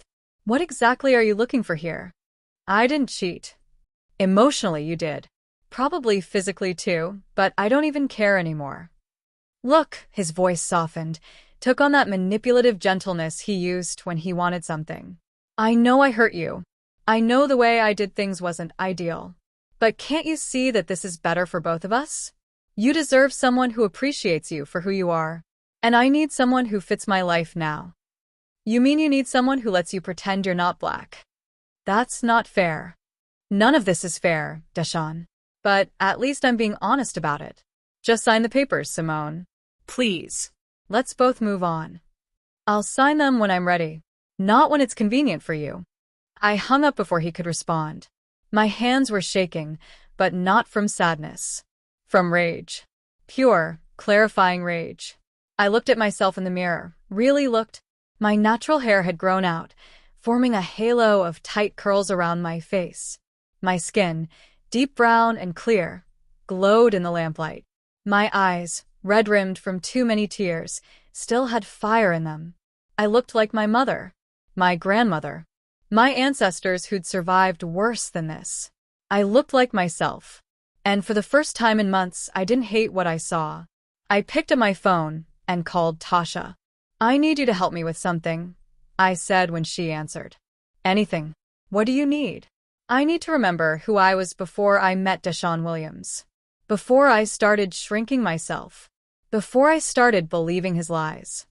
What exactly are you looking for here?" "I didn't cheat. Emotionally, you did. Probably physically too, but I don't even care anymore." "Look," his voice softened, took on that manipulative gentleness he used when he wanted something. "I know I hurt you. I know the way I did things wasn't ideal. But can't you see that this is better for both of us? You deserve someone who appreciates you for who you are. And I need someone who fits my life now." "You mean you need someone who lets you pretend you're not black?" "That's not fair." "None of this is fair, DeShawn. But at least I'm being honest about it. Just sign the papers, Simone. Please. Let's both move on. I'll sign them when I'm ready. Not when it's convenient for you." I hung up before he could respond. My hands were shaking, but not from sadness. From rage. Pure, clarifying rage. I looked at myself in the mirror, really looked. My natural hair had grown out, forming a halo of tight curls around my face. My skin, deep brown and clear, glowed in the lamplight. My eyes, red-rimmed from too many tears, still had fire in them. I looked like my mother, my grandmother, my ancestors who'd survived worse than this. I looked like myself. And for the first time in months, I didn't hate what I saw. I picked up my phone and called Tasha. "I need you to help me with something," I said when she answered. "Anything. What do you need?" "I need to remember who I was before I met DeShawn Williams. Before I started shrinking myself. Before I started believing his lies."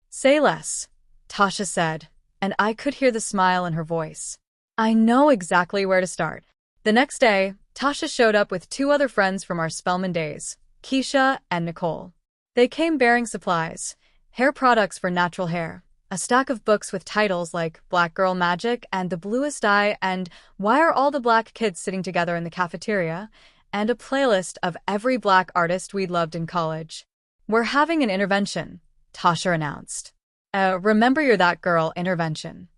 "Say less," Tasha said, and I could hear the smile in her voice. "I know exactly where to start." The next day, Tasha showed up with two other friends from our Spelman days, Keisha and Nicole. They came bearing supplies, hair products for natural hair, a stack of books with titles like Black Girl Magic and The Bluest Eye and Why Are All the Black Kids Sitting Together in the Cafeteria, and a playlist of every black artist we'd loved in college. "We're having an intervention," Tasha announced. Remember You're That Girl intervention.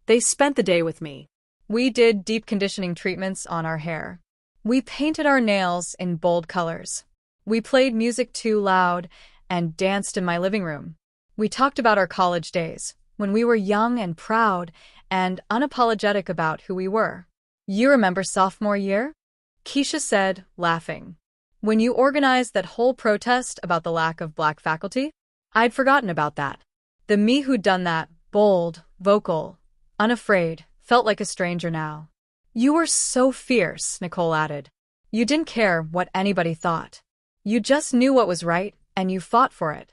They spent the day with me. We did deep conditioning treatments on our hair. We painted our nails in bold colors. We played music too loud and danced in my living room. We talked about our college days, when we were young and proud and unapologetic about who we were. "You remember sophomore year?" Keisha said, laughing. "When you organized that whole protest about the lack of black faculty?" I'd forgotten about that. The me who'd done that, bold, vocal, unafraid, felt like a stranger now. "You were so fierce," Nicole added. "You didn't care what anybody thought. You just knew what was right, and you fought for it."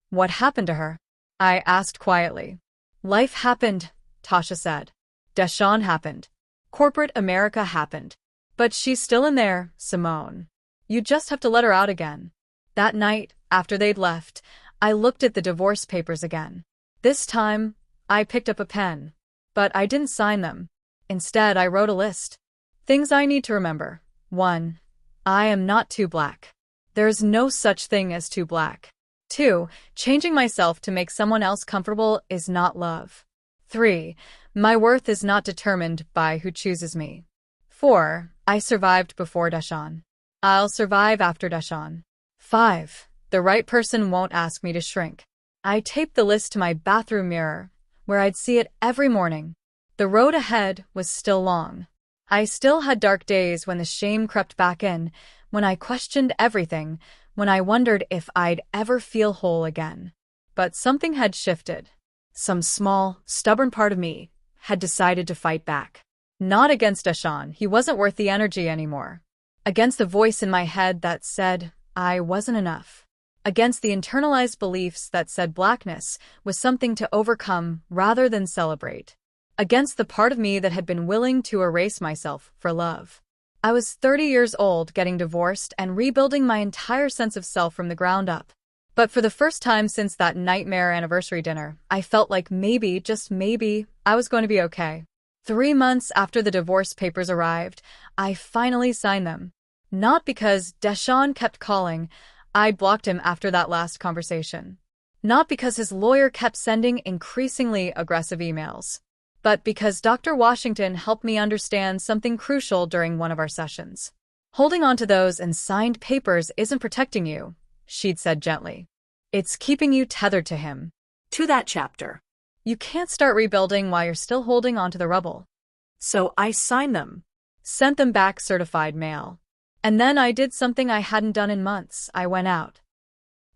"What happened to her?" I asked quietly. "Life happened," Tasha said. "DeShawn happened. Corporate America happened. But she's still in there, Simone. You just have to let her out again." That night, after they'd left, I looked at the divorce papers again. This time, I picked up a pen. But I didn't sign them. Instead, I wrote a list. Things I need to remember. 1. I am not too black. There's no such thing as too black. 2. Changing myself to make someone else comfortable is not love. 3. My worth is not determined by who chooses me. 4. I survived before DeShawn. I'll survive after DeShawn. 5. The right person won't ask me to shrink. I taped the list to my bathroom mirror, where I'd see it every morning. The road ahead was still long. I still had dark days when the shame crept back in, when I questioned everything, when I wondered if I'd ever feel whole again. But something had shifted. Some small, stubborn part of me had decided to fight back. Not against DeShawn, he wasn't worth the energy anymore. Against the voice in my head that said I wasn't enough. Against the internalized beliefs that said blackness was something to overcome rather than celebrate. Against the part of me that had been willing to erase myself for love. I was 30 years old, getting divorced and rebuilding my entire sense of self from the ground up. But for the first time since that nightmare anniversary dinner, I felt like maybe, just maybe, I was going to be okay. 3 months after the divorce papers arrived, I finally signed them. Not because DeShawn kept calling. I blocked him after that last conversation. Not because his lawyer kept sending increasingly aggressive emails. But because Dr. Washington helped me understand something crucial during one of our sessions. "Holding on to those and signed papers isn't protecting you," she'd said gently. "It's keeping you tethered to him." To that chapter. You can't start rebuilding while you're still holding onto the rubble. So I signed them. Sent them back certified mail. And then I did something I hadn't done in months. I went out.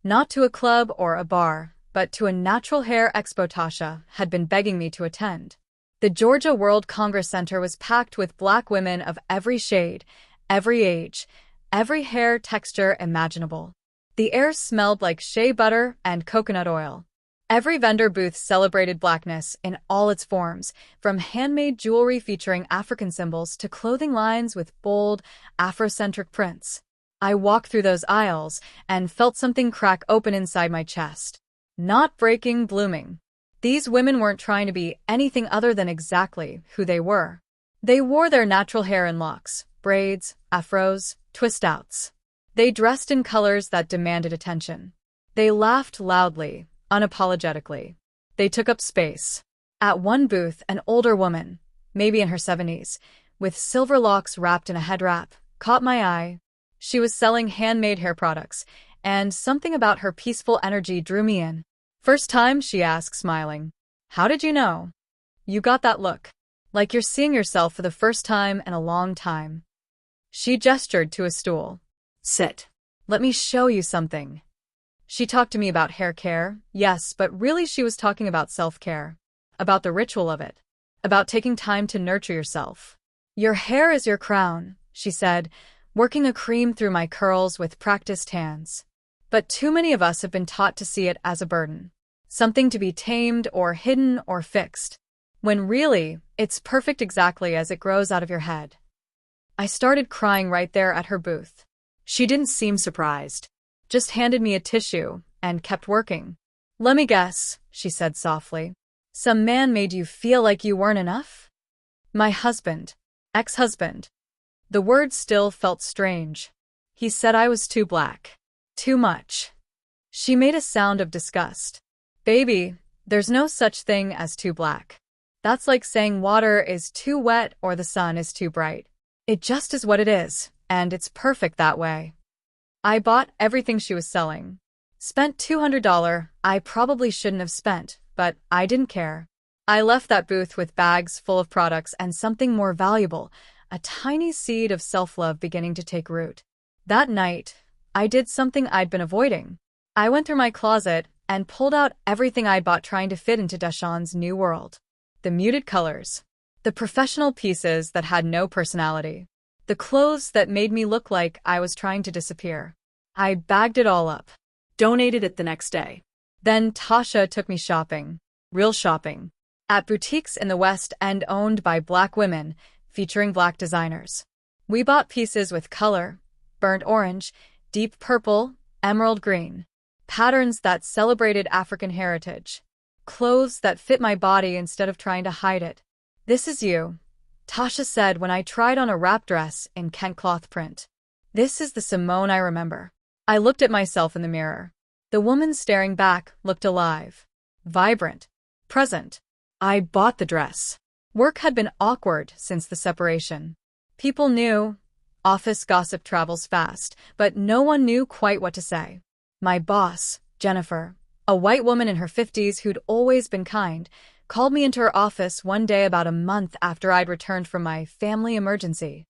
Not to a club or a bar, but to a natural hair expo Tasha had been begging me to attend. The Georgia World Congress Center was packed with black women of every shade, every age, every hair texture imaginable. The air smelled like shea butter and coconut oil. Every vendor booth celebrated blackness in all its forms, from handmade jewelry featuring African symbols to clothing lines with bold, Afrocentric prints. I walked through those aisles and felt something crack open inside my chest. Not breaking, blooming. These women weren't trying to be anything other than exactly who they were. They wore their natural hair in locks, braids, afros, twist-outs. They dressed in colors that demanded attention. They laughed loudly, unapologetically. They took up space. At one booth, an older woman, maybe in her 70s, with silver locks wrapped in a head wrap, caught my eye. She was selling handmade hair products, and something about her peaceful energy drew me in. "First time?" she asked, smiling. "How did you know?" "You got that look. Like you're seeing yourself for the first time in a long time." She gestured to a stool. "Sit. Let me show you something." She talked to me about hair care, yes, but really she was talking about self-care. About the ritual of it. About taking time to nurture yourself. Your hair is your crown, she said, working a cream through my curls with practiced hands. But too many of us have been taught to see it as a burden. Something to be tamed or hidden or fixed. When really, it's perfect exactly as it grows out of your head. I started crying right there at her booth. She didn't seem surprised. Just handed me a tissue and kept working. Let me guess, she said softly. Some man made you feel like you weren't enough? My husband. Ex-husband. The word still felt strange. He said I was too black. Too much. She made a sound of disgust. Baby, there's no such thing as too black. That's like saying water is too wet or the sun is too bright. It just is what it is, and it's perfect that way. I bought everything she was selling. Spent $200 I probably shouldn't have spent, but I didn't care. I left that booth with bags full of products and something more valuable, a tiny seed of self-love beginning to take root. That night, I did something I'd been avoiding. I went through my closet and pulled out everything I'd bought trying to fit into DeShawn's new world. The muted colors. The professional pieces that had no personality. The clothes that made me look like I was trying to disappear. I bagged it all up. Donated it the next day. Then Tasha took me shopping. Real shopping. At boutiques in the West End owned by Black women, featuring Black designers. We bought pieces with color, burnt orange, deep purple, emerald green. Patterns that celebrated African heritage. Clothes that fit my body instead of trying to hide it. This is you, Tasha said when I tried on a wrap dress in Kent cloth print. This is the Simone I remember. I looked at myself in the mirror. The woman staring back looked alive. Vibrant. Present. I bought the dress. Work had been awkward since the separation. People knew. Office gossip travels fast, but no one knew quite what to say. My boss, Jennifer, a white woman in her 50s who'd always been kind, called me into her office one day about a month after I'd returned from my family emergency.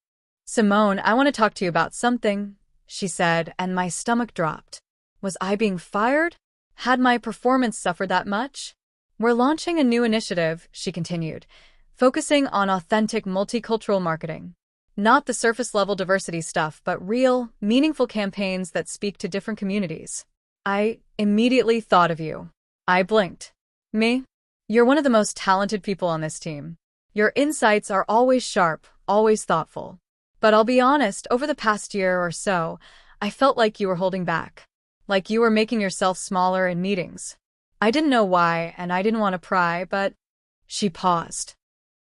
Simone, I want to talk to you about something, she said, and my stomach dropped. Was I being fired? Had my performance suffered that much? We're launching a new initiative, she continued, focusing on authentic multicultural marketing. Not the surface-level diversity stuff, but real, meaningful campaigns that speak to different communities. I immediately thought of you. I blinked. Me? You're one of the most talented people on this team. Your insights are always sharp, always thoughtful. But I'll be honest, over the past year or so, I felt like you were holding back. Like you were making yourself smaller in meetings. I didn't know why, and I didn't want to pry, but... She paused.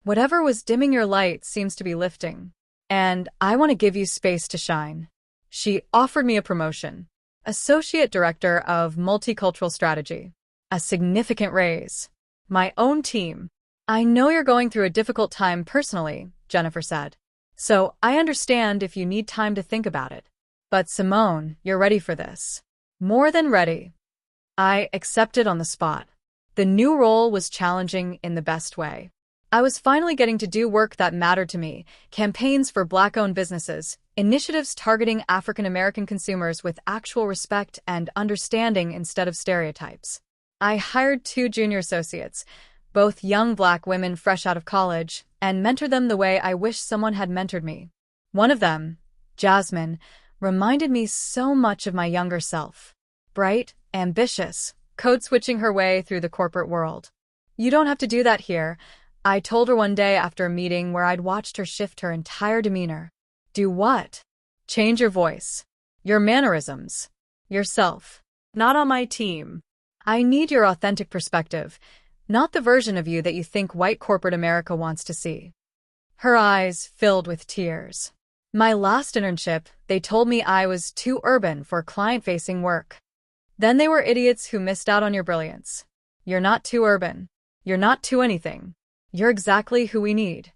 Whatever was dimming your light seems to be lifting. And I want to give you space to shine. She offered me a promotion. Associate Director of Multicultural Strategy. A significant raise. My own team. I know you're going through a difficult time personally, Jennifer said. So I understand if you need time to think about it. But Simone, you're ready for this. More than ready. I accepted on the spot. The new role was challenging in the best way. I was finally getting to do work that mattered to me, campaigns for Black-owned businesses, initiatives targeting African American consumers with actual respect and understanding instead of stereotypes. I hired 2 junior associates, both young Black women fresh out of college, and mentored them the way I wish someone had mentored me. One of them, Jasmine, reminded me so much of my younger self. Bright, ambitious, code-switching her way through the corporate world. You don't have to do that here, I told her one day after a meeting where I'd watched her shift her entire demeanor. Do what? Change your voice. Your mannerisms. Yourself. Not on my team. I need your authentic perspective, not the version of you that you think white corporate America wants to see. Her eyes filled with tears. My last internship, they told me I was too urban for client-facing work. Then they were idiots who missed out on your brilliance. You're not too urban. You're not too anything. You're exactly who we need.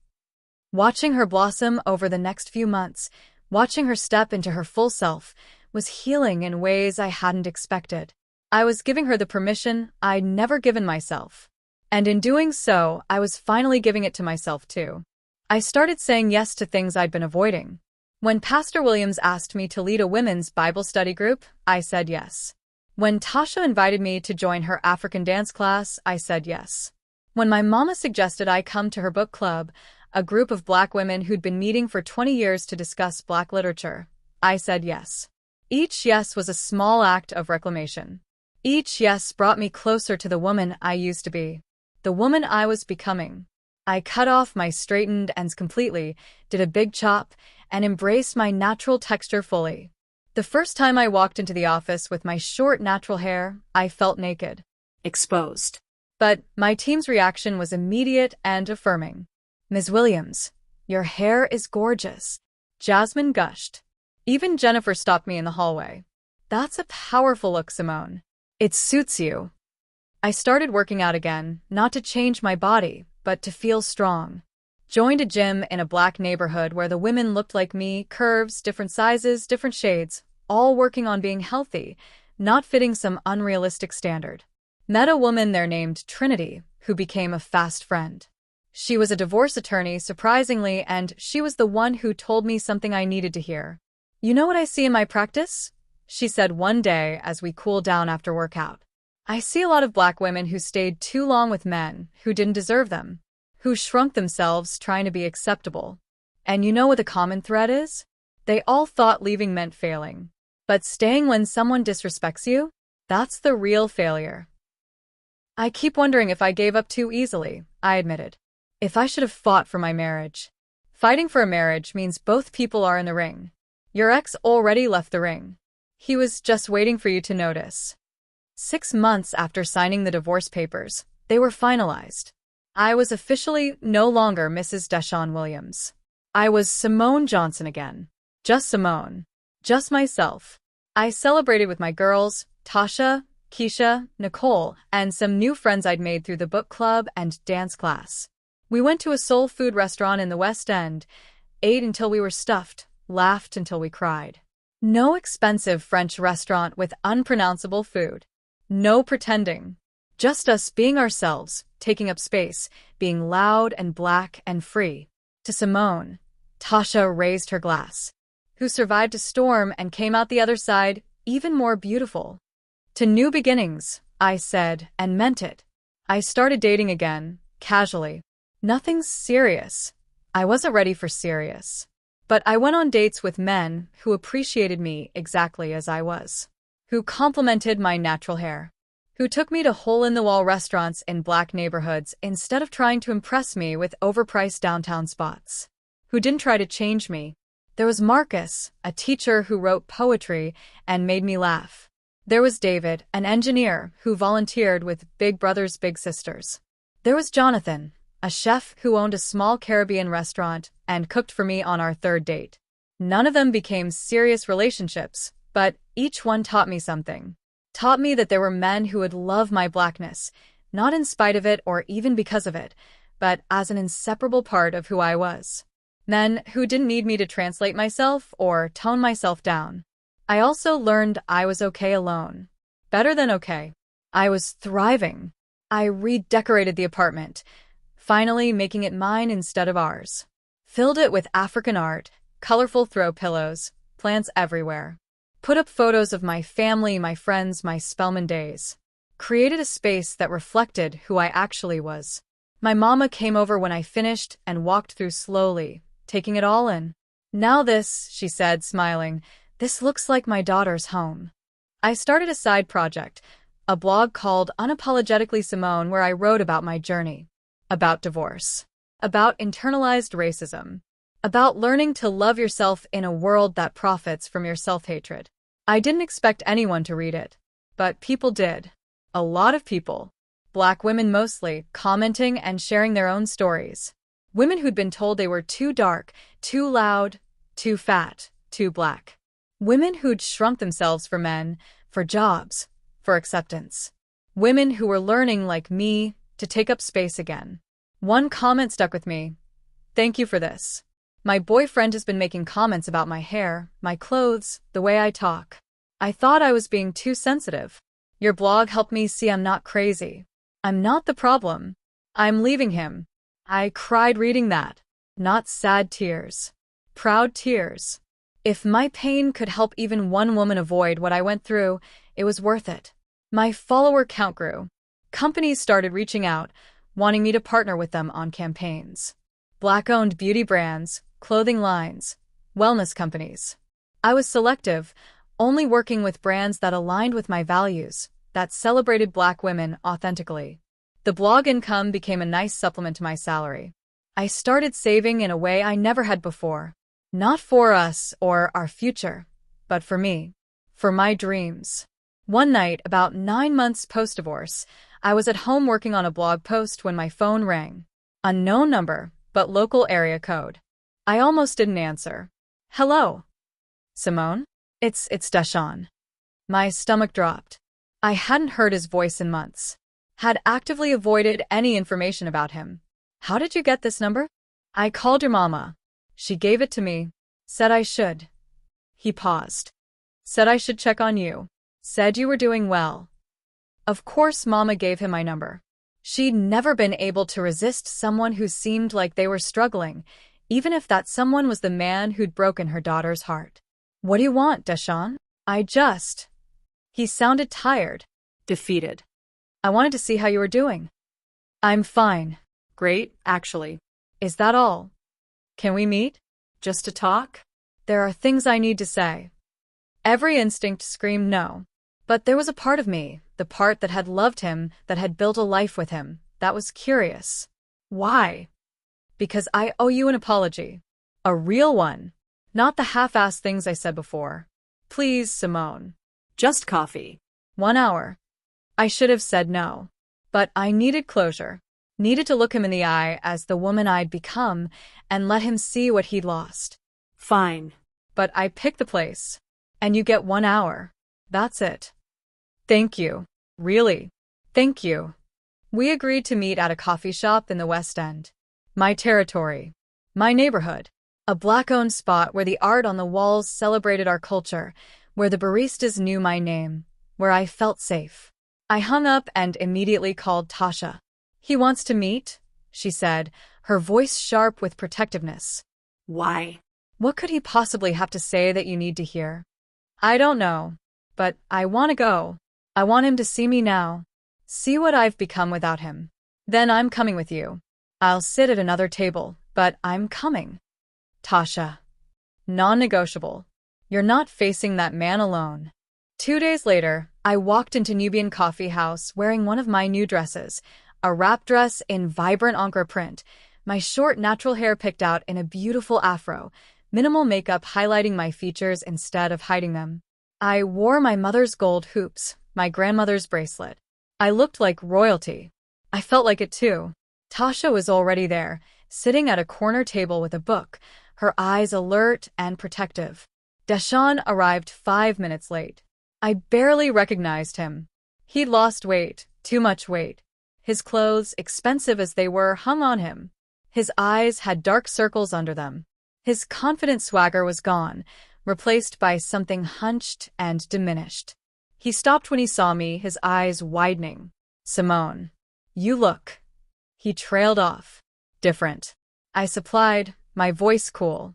Watching her blossom over the next few months, watching her step into her full self, was healing in ways I hadn't expected. I was giving her the permission I'd never given myself. And in doing so, I was finally giving it to myself too. I started saying yes to things I'd been avoiding. When Pastor Williams asked me to lead a women's Bible study group, I said yes. When Tasha invited me to join her African dance class, I said yes. When my mama suggested I come to her book club, a group of Black women who'd been meeting for 20 years to discuss Black literature, I said yes. Each yes was a small act of reclamation. Each yes brought me closer to the woman I used to be, the woman I was becoming. I cut off my straightened ends completely, did a big chop, and embraced my natural texture fully. The first time I walked into the office with my short natural hair, I felt naked. Exposed. But my team's reaction was immediate and affirming. "Ms. Williams, your hair is gorgeous." Jasmine gushed. Even Jennifer stopped me in the hallway. "That's a powerful look, Simone. It suits you." I started working out again, not to change my body, but to feel strong. Joined a gym in a Black neighborhood where the women looked like me, curves, different sizes, different shades, all working on being healthy, not fitting some unrealistic standard. Met a woman there named Trinity, who became a fast friend. She was a divorce attorney, surprisingly, and she was the one who told me something I needed to hear. "You know what I see in my practice?" she said one day as we cooled down after workout. "I see a lot of Black women who stayed too long with men who didn't deserve them, who shrunk themselves trying to be acceptable. And you know what the common thread is? They all thought leaving meant failing. But staying when someone disrespects you? That's the real failure." "I keep wondering if I gave up too easily," I admitted. "If I should have fought for my marriage." Fighting for a marriage means both people are in the ring. Your ex already left the ring. He was just waiting for you to notice. 6 months after signing the divorce papers, they were finalized. I was officially no longer Mrs. DeShawn Williams. I was Simone Johnson again. Just Simone. Just myself. I celebrated with my girls, Tasha, Keisha, Nicole, and some new friends I'd made through the book club and dance class. We went to a soul food restaurant in the West End, ate until we were stuffed, laughed until we cried. No expensive French restaurant with unpronounceable food. No pretending. Just us being ourselves, taking up space, being loud and Black and free. To Simone, Tasha raised her glass, who survived a storm and came out the other side even more beautiful. To new beginnings, I said, and meant it. I started dating again, casually. Nothing serious. I wasn't ready for serious. But I went on dates with men who appreciated me exactly as I was, who complimented my natural hair, who took me to hole-in-the-wall restaurants in Black neighborhoods instead of trying to impress me with overpriced downtown spots, who didn't try to change me. There was Marcus, a teacher who wrote poetry and made me laugh. There was David, an engineer who volunteered with Big Brothers Big Sisters. There was Jonathan, a chef who owned a small Caribbean restaurant and cooked for me on our third date. None of them became serious relationships, but each one taught me something. Taught me that there were men who would love my Blackness, not in spite of it or even because of it, but as an inseparable part of who I was. Men who didn't need me to translate myself or tone myself down. I also learned I was okay alone. Better than okay. I was thriving. I redecorated the apartment, finally making it mine instead of ours. Filled it with African art, colorful throw pillows, plants everywhere. Put up photos of my family, my friends, my Spelman days. Created a space that reflected who I actually was. My mama came over when I finished and walked through slowly, taking it all in. "Now this," she said, smiling, "this looks like my daughter's home." I started a side project, a blog called Unapologetically Simone, where I wrote about my journey. About divorce. About internalized racism. About learning to love yourself in a world that profits from your self-hatred. I didn't expect anyone to read it, but people did. A lot of people. Black women mostly, commenting and sharing their own stories. Women who'd been told they were too dark, too loud, too fat, too Black. Women who'd shrunk themselves for men, for jobs, for acceptance. Women who were learning, like me, to take up space again. One comment stuck with me. "Thank you for this. My boyfriend has been making comments about my hair, my clothes, the way I talk. I thought I was being too sensitive. Your blog helped me see I'm not crazy. I'm not the problem. I'm leaving him." I cried reading that. Not sad tears. Proud tears. If my pain could help even one woman avoid what I went through, it was worth it. My follower count grew. Companies started reaching out, wanting me to partner with them on campaigns. Black-owned beauty brands, clothing lines, wellness companies. I was selective, only working with brands that aligned with my values, that celebrated Black women authentically. The blog income became a nice supplement to my salary. I started saving in a way I never had before. Not for us or our future, but for me. For my dreams. One night, about 9 months post-divorce, I was at home working on a blog post when my phone rang. Unknown number, but local area code. I almost didn't answer. Hello? Simone? It's DeShawn. My stomach dropped. I hadn't heard his voice in months. Had actively avoided any information about him. How did you get this number? I called your mama. She gave it to me. Said I should. He paused. Said I should check on you. Said you were doing well. Of course Mama gave him my number. She'd never been able to resist someone who seemed like they were struggling, even if that someone was the man who'd broken her daughter's heart. What do you want, DeShawn? He sounded tired. Defeated. I wanted to see how you were doing. I'm fine. Great, actually. Is that all? Can we meet? Just to talk? There are things I need to say. Every instinct screamed no. But there was a part of me, the part that had loved him, that had built a life with him, that was curious. Why? Because I owe you an apology. A real one. Not the half-assed things I said before. Please, Simone. Just coffee. 1 hour. I should have said no. But I needed closure. Needed to look him in the eye as the woman I'd become and let him see what he'd lost. Fine. But I picked the place. And you get 1 hour. That's it. Thank you. Really. Thank you. We agreed to meet at a coffee shop in the West End. My territory. My neighborhood. A Black-owned spot where the art on the walls celebrated our culture, where the baristas knew my name, where I felt safe. I hung up and immediately called Tasha. He wants to meet, she said, her voice sharp with protectiveness. Why? What could he possibly have to say that you need to hear? I don't know. But I want to go. I want him to see me now. See what I've become without him. Then I'm coming with you. I'll sit at another table, but I'm coming. Tasha. Non-negotiable. You're not facing that man alone. 2 days later, I walked into Nubian Coffee House wearing one of my new dresses, a wrap dress in vibrant ochre print, my short natural hair picked out in a beautiful afro, minimal makeup highlighting my features instead of hiding them. I wore my mother's gold hoops, my grandmother's bracelet. I looked like royalty. I felt like it too. Tasha was already there, sitting at a corner table with a book, her eyes alert and protective. DeShawn arrived 5 minutes late. I barely recognized him. He'd lost weight, too much weight. His clothes, expensive as they were, hung on him. His eyes had dark circles under them. His confident swagger was gone, replaced by something hunched and diminished. He stopped when he saw me, his eyes widening. Simone. You look. He trailed off. Different. I supplied, my voice cool.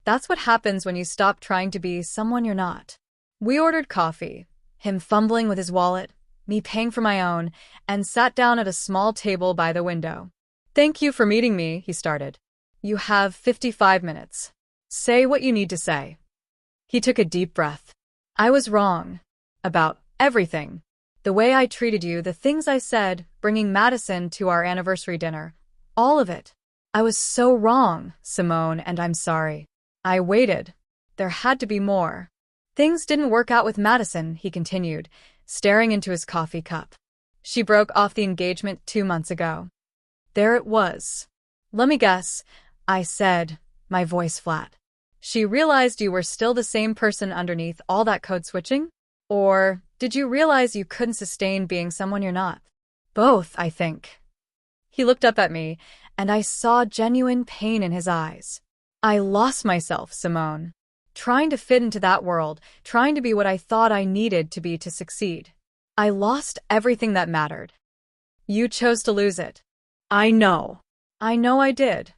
That's what happens when you stop trying to be someone you're not. We ordered coffee, him fumbling with his wallet, me paying for my own, and sat down at a small table by the window. Thank you for meeting me, he started. You have 55 minutes. Say what you need to say. He took a deep breath. I was wrong. About everything. The way I treated you, the things I said, bringing Madison to our anniversary dinner. All of it. I was so wrong, Simone, and I'm sorry. I waited. There had to be more. Things didn't work out with Madison, he continued, staring into his coffee cup. She broke off the engagement 2 months ago. There it was. Let me guess, I said, my voice flat. She realized you were still the same person underneath all that code switching? Or did you realize you couldn't sustain being someone you're not? Both, I think. He looked up at me, and I saw genuine pain in his eyes. I lost myself, Simone. Trying to fit into that world, trying to be what I thought I needed to be to succeed. I lost everything that mattered. You chose to lose it. I know. I know I did.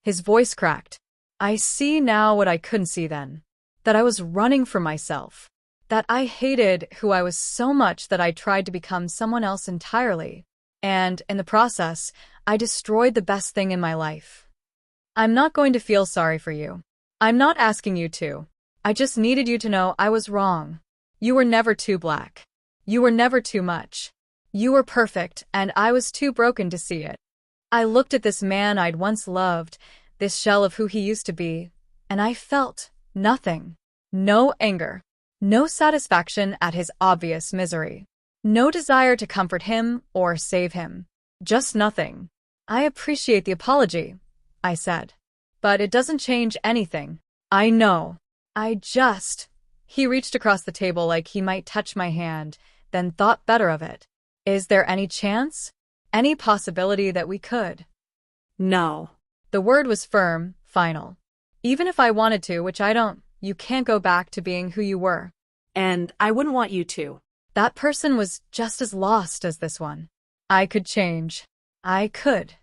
His voice cracked. I see now what I couldn't see then. that I was running from myself, that I hated who I was so much that I tried to become someone else entirely. And, in the process, I destroyed the best thing in my life. I'm not going to feel sorry for you. I'm not asking you to. I just needed you to know I was wrong. You were never too black. You were never too much. You were perfect, and I was too broken to see it. I looked at this man I'd once loved, this shell of who he used to be, and I felt nothing. No anger. No satisfaction at his obvious misery. No desire to comfort him or save him. Just nothing. I appreciate the apology, I said. But it doesn't change anything. I know. He reached across the table like he might touch my hand, then thought better of it. Is there any chance? Any possibility that we could? No. The word was firm, final. Even if I wanted to, which I don't, you can't go back to being who you were. And I wouldn't want you to. That person was just as lost as this one. I could change. I could.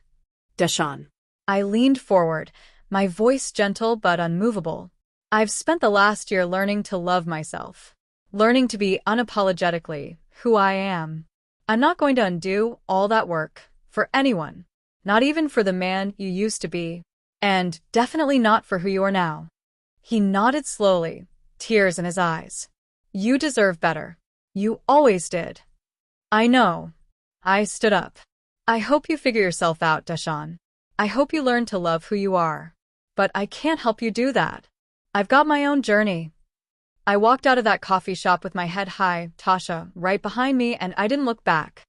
DeShawn. I leaned forward, my voice gentle but unmovable. I've spent the last year learning to love myself. Learning to be unapologetically who I am. I'm not going to undo all that work for anyone. Not even for the man you used to be. And definitely not for who you are now. He nodded slowly, tears in his eyes. You deserve better. You always did. I know. I stood up. I hope you figure yourself out, DeShawn. I hope you learn to love who you are. But I can't help you do that. I've got my own journey. I walked out of that coffee shop with my head high, Tasha right behind me, and I didn't look back.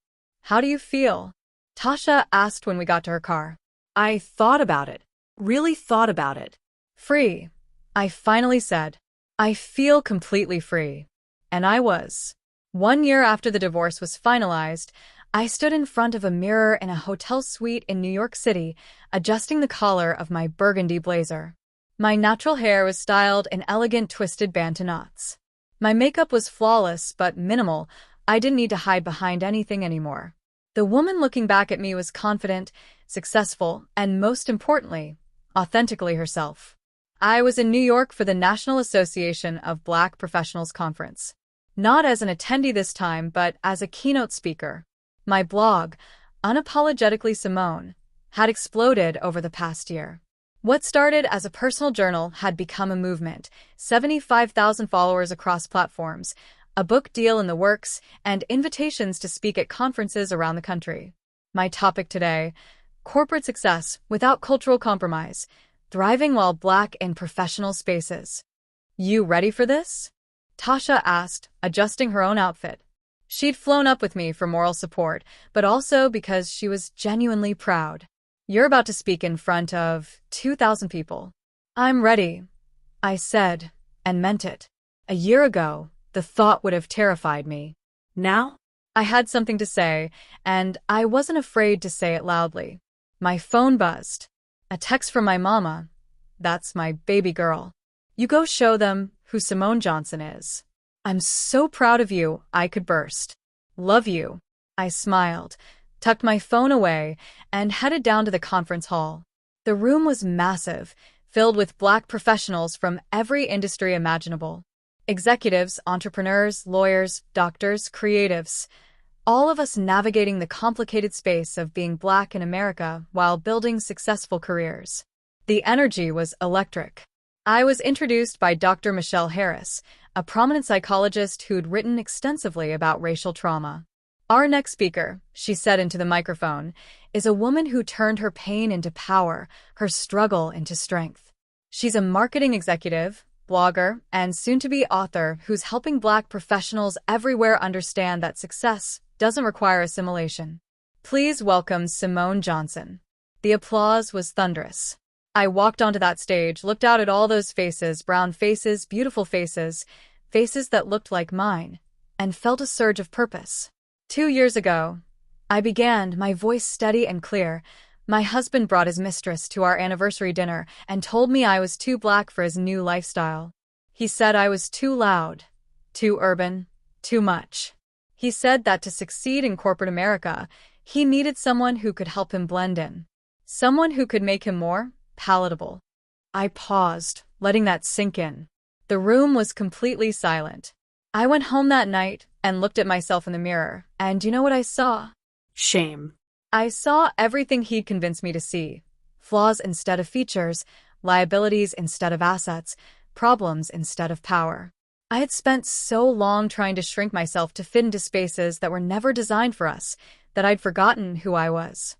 How do you feel? Tasha asked when we got to her car. I thought about it. Really thought about it. Free, I finally said. I feel completely free. And I was. 1 year after the divorce was finalized, I stood in front of a mirror in a hotel suite in New York City, adjusting the collar of my burgundy blazer. My natural hair was styled in elegant twisted bantu knots. My makeup was flawless but minimal. I didn't need to hide behind anything anymore. The woman looking back at me was confident, successful, and most importantly, authentically herself. I was in New York for the National Association of Black Professionals Conference. Not as an attendee this time, but as a keynote speaker. My blog, Unapologetically Simone, had exploded over the past year. What started as a personal journal had become a movement, 75,000 followers across platforms, a book deal in the works, and invitations to speak at conferences around the country. My topic today, corporate success without cultural compromise, thriving while Black in professional spaces. You ready for this? Tasha asked, adjusting her own outfit. She'd flown up with me for moral support, but also because she was genuinely proud. You're about to speak in front of 2,000 people. I'm ready, I said, and meant it. A year ago, the thought would have terrified me. Now? I had something to say, and I wasn't afraid to say it loudly. My phone buzzed. A text from my mama. That's my baby girl. You go show them who Simone Johnson is. I'm so proud of you, I could burst. Love you. I smiled, tucked my phone away, and headed down to the conference hall. The room was massive, filled with Black professionals from every industry imaginable. Executives, entrepreneurs, lawyers, doctors, creatives. All of us navigating the complicated space of being Black in America while building successful careers. The energy was electric. I was introduced by Dr. Michelle Harris, a prominent psychologist who'd written extensively about racial trauma. Our next speaker, she said into the microphone, is a woman who turned her pain into power, her struggle into strength. She's a marketing executive, blogger, and soon-to-be author who's helping Black professionals everywhere understand that success doesn't require assimilation. Please welcome Simone Johnson. The applause was thunderous. I walked onto that stage, looked out at all those faces, brown faces, beautiful faces, faces that looked like mine, and felt a surge of purpose. 2 years ago, I began, my voice steady and clear. My husband brought his mistress to our anniversary dinner and told me I was too Black for his new lifestyle. He said I was too loud, too urban, too much. He said that to succeed in corporate America, he needed someone who could help him blend in. Someone who could make him more palatable. I paused, letting that sink in. The room was completely silent. I went home that night and looked at myself in the mirror, and you know what I saw? Shame. I saw everything he'd convinced me to see. Flaws instead of features, liabilities instead of assets, problems instead of power. I had spent so long trying to shrink myself to fit into spaces that were never designed for us, that I'd forgotten who I was.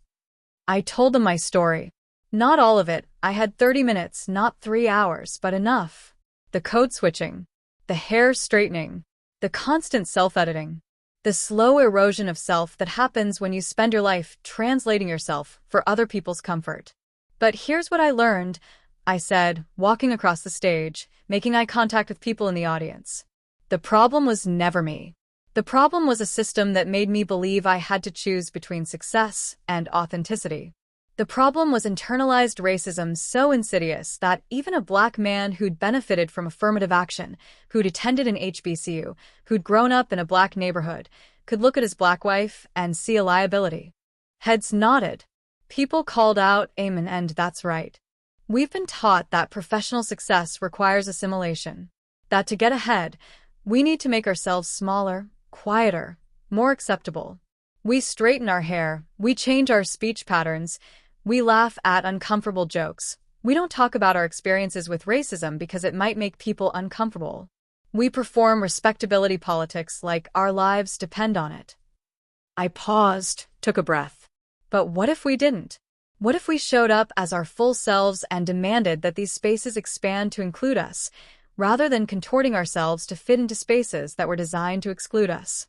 I told them my story. Not all of it. I had 30 minutes, not 3 hours, but enough. The code switching, the hair straightening, the constant self-editing, the slow erosion of self that happens when you spend your life translating yourself for other people's comfort. But here's what I learned, I said, walking across the stage, making eye contact with people in the audience. The problem was never me. The problem was a system that made me believe I had to choose between success and authenticity. The problem was internalized racism so insidious that even a black man who'd benefited from affirmative action, who'd attended an HBCU, who'd grown up in a black neighborhood, could look at his black wife and see a liability. Heads nodded. People called out, "Amen," and that's right. We've been taught that professional success requires assimilation, that to get ahead, we need to make ourselves smaller, quieter, more acceptable. We straighten our hair, we change our speech patterns, we laugh at uncomfortable jokes. We don't talk about our experiences with racism because it might make people uncomfortable. We perform respectability politics like our lives depend on it. I paused, took a breath. But what if we didn't? What if we showed up as our full selves and demanded that these spaces expand to include us, rather than contorting ourselves to fit into spaces that were designed to exclude us?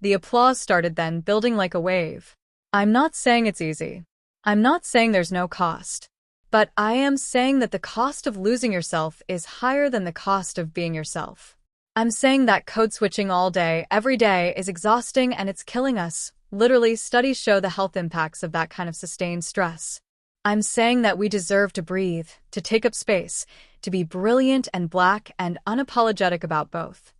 The applause started then, building like a wave. I'm not saying it's easy. I'm not saying there's no cost. But I am saying that the cost of losing yourself is higher than the cost of being yourself. I'm saying that code switching all day, every day, is exhausting and it's killing us. Literally, studies show the health impacts of that kind of sustained stress. I'm saying that we deserve to breathe, to take up space, to be brilliant and black and unapologetic about both.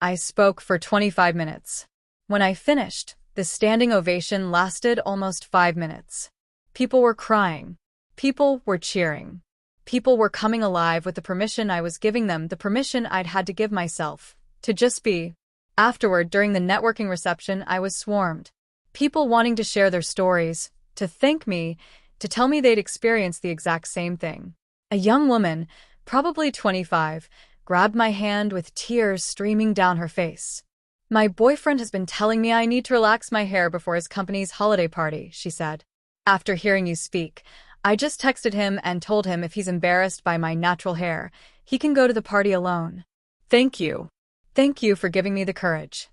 I spoke for 25 minutes. When I finished, the standing ovation lasted almost 5 minutes. People were crying. People were cheering. People were coming alive with the permission I was giving them, the permission I'd had to give myself, to just be. Afterward, during the networking reception, I was swarmed. People wanting to share their stories, to thank me, to tell me they'd experienced the exact same thing. A young woman, probably 25, grabbed my hand with tears streaming down her face. "My boyfriend has been telling me I need to relax my hair before his company's holiday party," she said. "After hearing you speak, I just texted him and told him if he's embarrassed by my natural hair, he can go to the party alone. Thank you. Thank you for giving me the courage."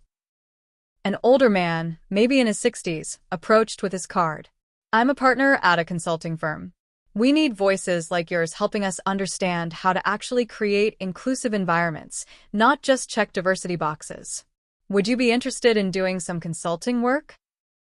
An older man, maybe in his 60s, approached with his card. "I'm a partner at a consulting firm. We need voices like yours helping us understand how to actually create inclusive environments, not just check diversity boxes. Would you be interested in doing some consulting work?"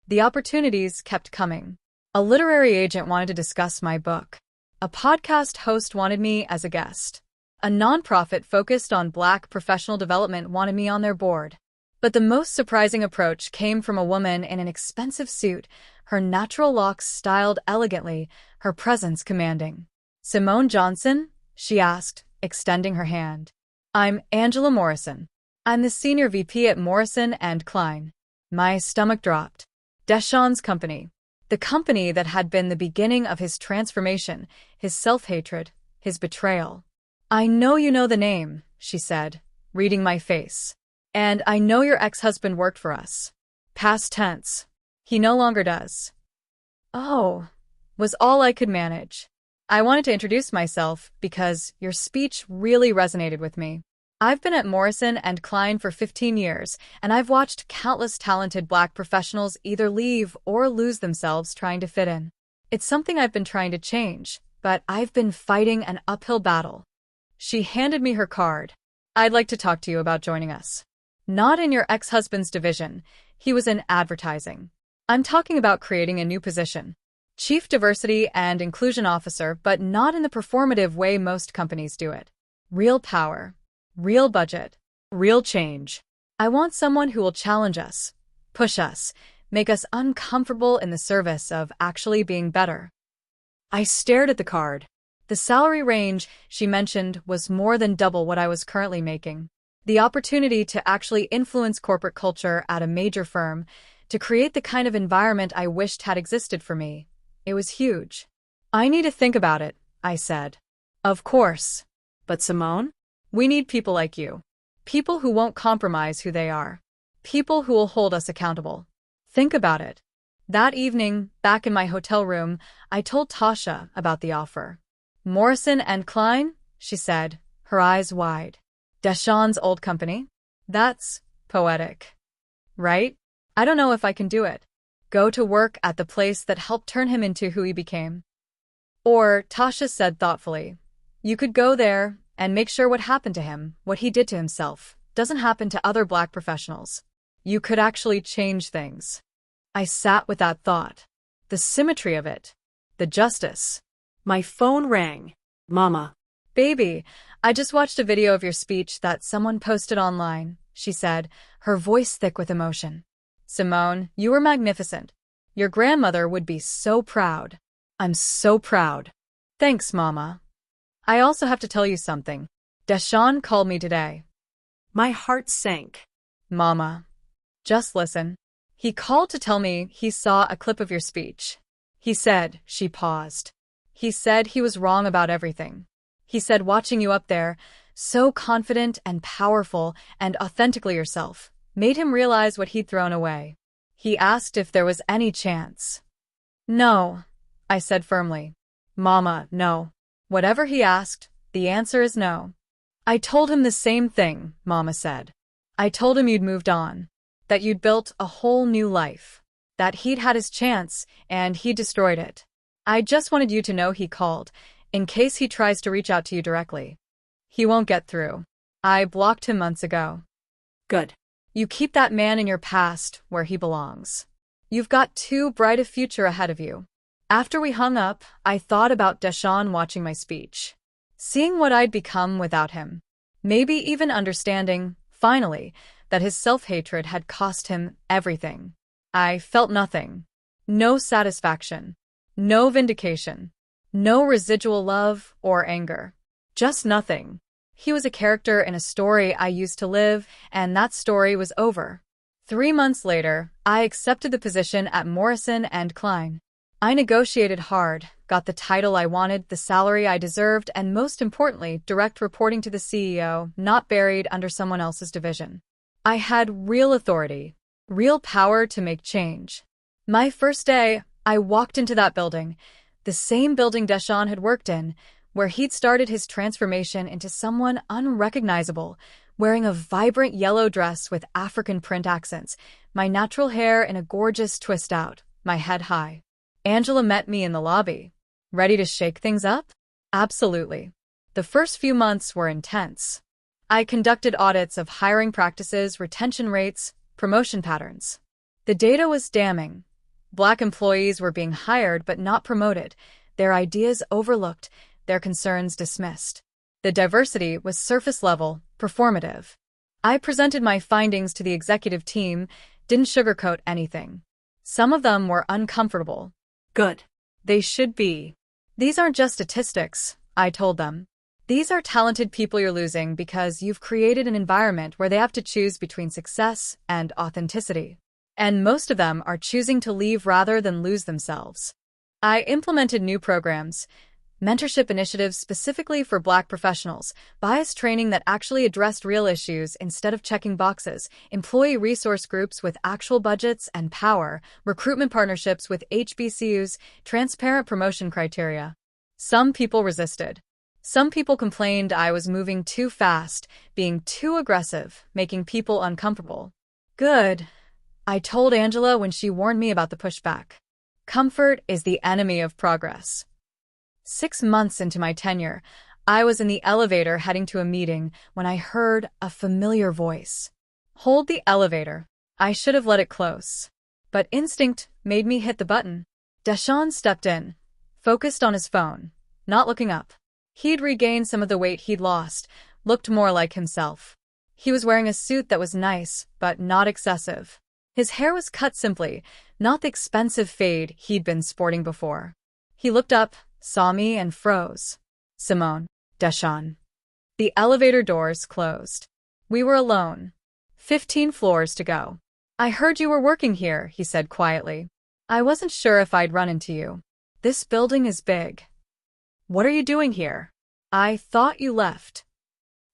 The opportunities kept coming. A literary agent wanted to discuss my book. A podcast host wanted me as a guest. A nonprofit focused on Black professional development wanted me on their board. But the most surprising approach came from a woman in an expensive suit, her natural locks styled elegantly, her presence commanding. "Simone Johnson?" she asked, extending her hand. "I'm Angela Morrison. I'm the senior VP at Morrison & Klein." My stomach dropped. DeShawn's company. The company that had been the beginning of his transformation, his self-hatred, his betrayal. "I know you know the name," she said, reading my face. "And I know your ex-husband worked for us." Past tense. "He no longer does." "Oh," was all I could manage. "I wanted to introduce myself because your speech really resonated with me. I've been at Morrison & Klein for 15 years, and I've watched countless talented Black professionals either leave or lose themselves trying to fit in. It's something I've been trying to change, but I've been fighting an uphill battle." She handed me her card. "I'd like to talk to you about joining us. Not in your ex-husband's division. He was in advertising. I'm talking about creating a new position. Chief Diversity and Inclusion Officer, but not in the performative way most companies do it. Real power. Real budget. Real change. I want someone who will challenge us, push us, make us uncomfortable in the service of actually being better." I stared at the card. The salary range she mentioned was more than double what I was currently making. The opportunity to actually influence corporate culture at a major firm, to create the kind of environment I wished had existed for me. It was huge. I need to think about it, I said. Of course. But Simone? We need people like you. People who won't compromise who they are. People who will hold us accountable. Think about it. That evening, back in my hotel room, I told Tasha about the offer. Morrison and Klein, she said, her eyes wide. DeShawn's old company? That's poetic. Right? I don't know if I can do it. Go to work at the place that helped turn him into who he became. Or, Tasha said thoughtfully, you could go there and make sure what happened to him, what he did to himself, doesn't happen to other Black professionals. You could actually change things. I sat with that thought. The symmetry of it. The justice. My phone rang. Mama. Baby, I just watched a video of your speech that someone posted online, she said, her voice thick with emotion. Simone, you were magnificent. Your grandmother would be so proud. I'm so proud. Thanks, Mama. I also have to tell you something. DeShawn called me today. My heart sank. Mama. Just listen. He called to tell me he saw a clip of your speech. He said, she paused. He said he was wrong about everything. He said watching you up there, so confident and powerful and authentically yourself, made him realize what he'd thrown away. He asked if there was any chance. No, I said firmly. Mama, no. Whatever he asked, the answer is no. I told him the same thing, Mama said. I told him you'd moved on, that you'd built a whole new life, that he'd had his chance and he destroyed it. I just wanted you to know he called, in case he tries to reach out to you directly. He won't get through. I blocked him months ago. Good. You keep that man in your past where he belongs. You've got too bright a future ahead of you. After we hung up, I thought about DeShawn watching my speech, seeing what I'd become without him. Maybe even understanding, finally, that his self-hatred had cost him everything. I felt nothing. No satisfaction. No vindication. No residual love or anger. Just nothing. He was a character in a story I used to live, and that story was over. 3 months later, I accepted the position at Morrison and Klein. I negotiated hard, got the title I wanted, the salary I deserved, and most importantly, direct reporting to the CEO, not buried under someone else's division. I had real authority, real power to make change. My first day, I walked into that building, the same building DeShawn had worked in, where he'd started his transformation into someone unrecognizable, wearing a vibrant yellow dress with African print accents, my natural hair in a gorgeous twist out, my head high. Angela met me in the lobby. Ready to shake things up? Absolutely. The first few months were intense. I conducted audits of hiring practices, retention rates, promotion patterns. The data was damning. Black employees were being hired but not promoted, their ideas overlooked, their concerns dismissed. The diversity was surface level, performative. I presented my findings to the executive team, didn't sugarcoat anything. Some of them were uncomfortable. Good. They should be. These aren't just statistics, I told them. These are talented people you're losing because you've created an environment where they have to choose between success and authenticity. And most of them are choosing to leave rather than lose themselves. I implemented new programs, mentorship initiatives specifically for Black professionals, bias training that actually addressed real issues instead of checking boxes, employee resource groups with actual budgets and power, recruitment partnerships with HBCUs, transparent promotion criteria. Some people resisted. Some people complained I was moving too fast, being too aggressive, making people uncomfortable. Good, I told Angela when she warned me about the pushback. Comfort is the enemy of progress. 6 months into my tenure, I was in the elevator heading to a meeting when I heard a familiar voice. Hold the elevator. I should have let it close. But instinct made me hit the button. DeShawn stepped in, focused on his phone, not looking up. He'd regained some of the weight he'd lost, looked more like himself. He was wearing a suit that was nice, but not excessive. His hair was cut simply, not the expensive fade he'd been sporting before. He looked up, saw me, and froze. Simone, DeShawn. The elevator doors closed. We were alone. 15 floors to go. I heard you were working here, he said quietly. I wasn't sure if I'd run into you. This building is big. What are you doing here? I thought you left.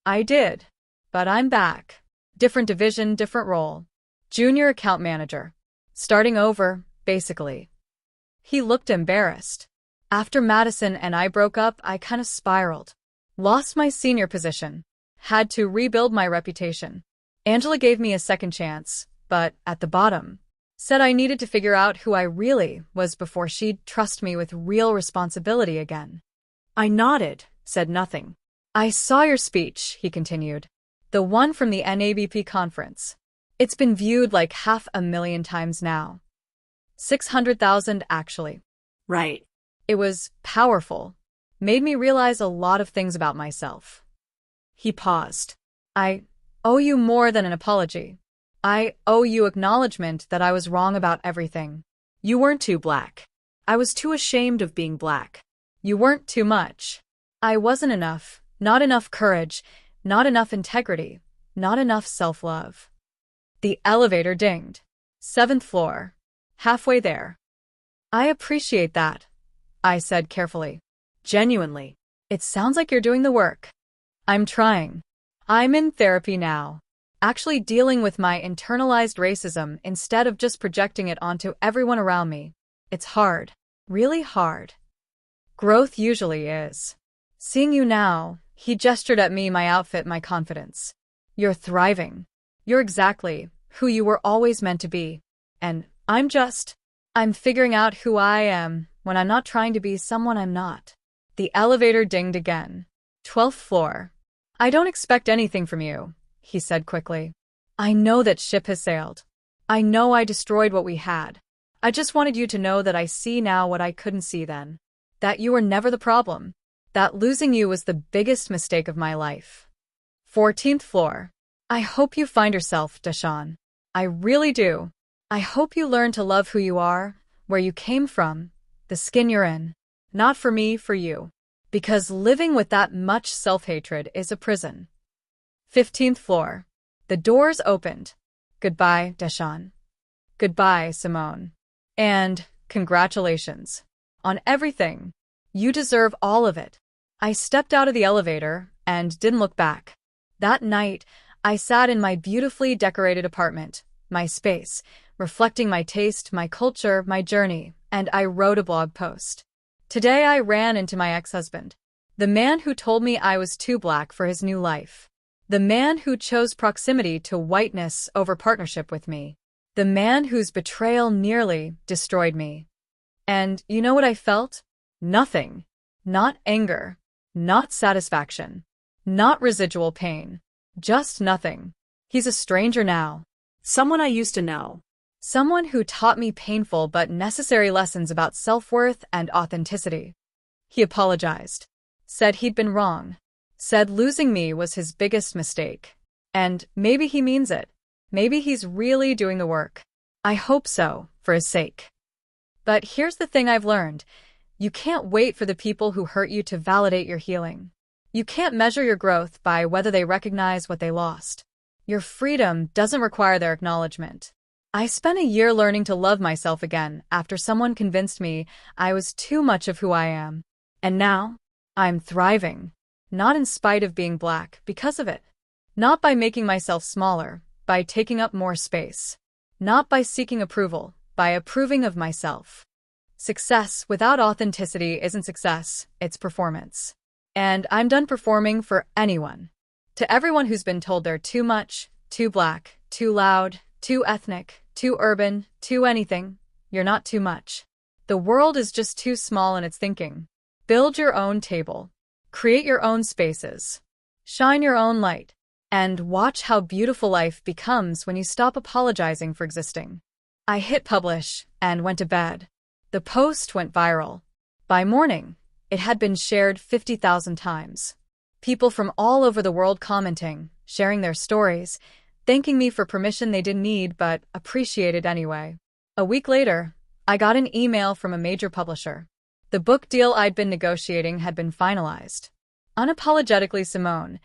I did. But I'm back. Different division, different role. Junior account manager. Starting over, basically. He looked embarrassed. After Madison and I broke up, I kind of spiraled. Lost my senior position. Had to rebuild my reputation. Angela gave me a second chance, but at the bottom, said I needed to figure out who I really was before she'd trust me with real responsibility again. I nodded, said nothing. I saw your speech, he continued. The one from the NABP conference. It's been viewed like 500,000 times now. 600,000 actually. Right. It was powerful. Made me realize a lot of things about myself. He paused. I owe you more than an apology. I owe you acknowledgement that I was wrong about everything. You weren't too black. I was too ashamed of being black. You weren't too much. I wasn't enough. Not enough courage. Not enough integrity. Not enough self-love. The elevator dinged. 7th floor. Halfway there. I appreciate that, I said carefully. Genuinely. It sounds like you're doing the work. I'm trying. I'm in therapy now. Actually dealing with my internalized racism instead of just projecting it onto everyone around me. It's hard. Really hard. Growth usually is. Seeing you now, he gestured at me, my outfit, my confidence. You're thriving. You're exactly who you were always meant to be. And I'm figuring out who I am when I'm not trying to be someone I'm not. The elevator dinged again. 12th floor. I don't expect anything from you, he said quickly. I know that ship has sailed. I know I destroyed what we had. I just wanted you to know that I see now what I couldn't see then. That you were never the problem. That losing you was the biggest mistake of my life. 14th floor. I hope you find yourself, DeShawn. I really do. I hope you learn to love who you are, where you came from, the skin you're in. Not for me, for you. Because living with that much self-hatred is a prison. 15th floor. The doors opened. Goodbye, DeShawn. Goodbye, Simone. And congratulations. On everything. You deserve all of it. I stepped out of the elevator and didn't look back. That night, I sat in my beautifully decorated apartment, my space, reflecting my taste, my culture, my journey, and I wrote a blog post. Today I ran into my ex-husband. The man who told me I was too black for his new life. The man who chose proximity to whiteness over partnership with me. The man whose betrayal nearly destroyed me. And you know what I felt? Nothing. Not anger. Not satisfaction. Not residual pain. Just nothing. He's a stranger now. Someone I used to know. Someone who taught me painful but necessary lessons about self-worth and authenticity. He apologized. Said he'd been wrong. Said losing me was his biggest mistake. And maybe he means it. Maybe he's really doing the work. I hope so, for his sake. But here's the thing I've learned. You can't wait for the people who hurt you to validate your healing. You can't measure your growth by whether they recognize what they lost. Your freedom doesn't require their acknowledgement. I spent a year learning to love myself again after someone convinced me I was too much of who I am. And now, I'm thriving. Not in spite of being black, because of it. Not by making myself smaller, by taking up more space. Not by seeking approval, by approving of myself. Success without authenticity isn't success, it's performance. And I'm done performing for anyone. To everyone who's been told they're too much, too black, too loud, too ethnic, too urban, too anything, you're not too much. The world is just too small in its thinking. Build your own table. Create your own spaces. Shine your own light. And watch how beautiful life becomes when you stop apologizing for existing. I hit publish and went to bed. The post went viral. By morning, it had been shared 50,000 times. People from all over the world commenting, sharing their stories, thanking me for permission they didn't need but appreciated anyway. A week later, I got an email from a major publisher. The book deal I'd been negotiating had been finalized. Unapologetically Simone.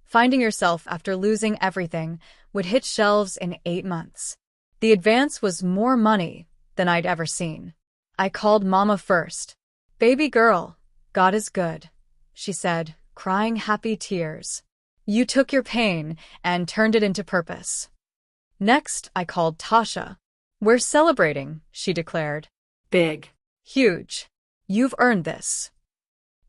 Finding Yourself After Losing Everything would hit shelves in 8 months. The advance was more money than I'd ever seen. I called Mama first. "Baby girl, God is good," she said, crying happy tears. "You took your pain and turned it into purpose." Next, I called Tasha. "We're celebrating," she declared. Big. "Huge. You've earned this."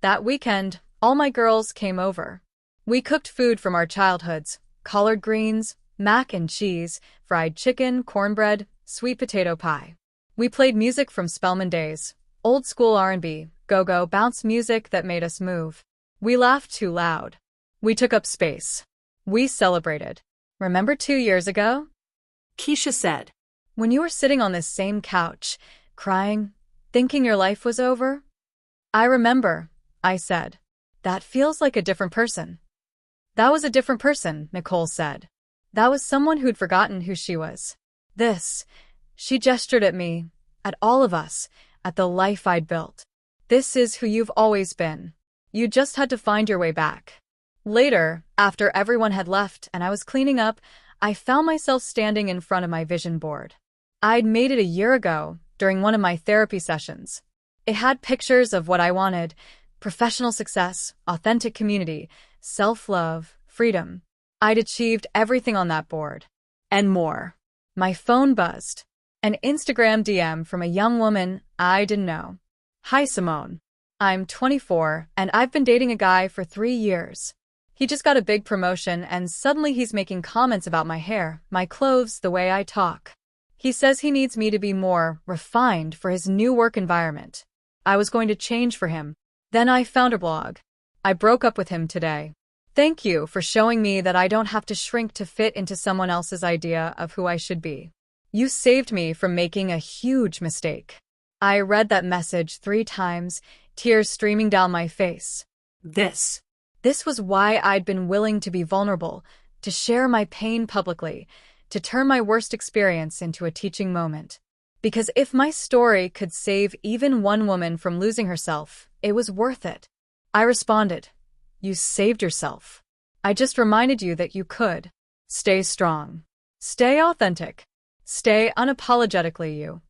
That weekend, all my girls came over. We cooked food from our childhoods: collard greens, mac and cheese, fried chicken, cornbread, sweet potato pie. We played music from Spelman days, old school R&B, go-go bounce music that made us move. We laughed too loud. We took up space. We celebrated. "Remember 2 years ago?" Keisha said. "When you were sitting on this same couch, crying, thinking your life was over?" "I remember," I said. "That feels like a different person." "That was a different person," Nicole said. "That was someone who'd forgotten who she was. This," she gestured at me, at all of us, at the life I'd built. "This is who you've always been. You just had to find your way back." Later, after everyone had left and I was cleaning up, I found myself standing in front of my vision board. I'd made it a year ago, during one of my therapy sessions. It had pictures of what I wanted: professional success, authentic community, self-love, freedom. I'd achieved everything on that board. And more. My phone buzzed. An Instagram DM from a young woman I didn't know. "Hi Simone. I'm 24 and I've been dating a guy for 3 years. He just got a big promotion and suddenly he's making comments about my hair, my clothes, the way I talk. He says he needs me to be more refined for his new work environment. I was going to change for him. Then I found a blog. I broke up with him today. Thank you for showing me that I don't have to shrink to fit into someone else's idea of who I should be. You saved me from making a huge mistake." I read that message 3 times, tears streaming down my face. This was why I'd been willing to be vulnerable, to share my pain publicly, to turn my worst experience into a teaching moment. Because if my story could save even one woman from losing herself, it was worth it. I responded, "You saved yourself. I just reminded you that you could. Stay strong. Stay authentic. Stay unapologetically you."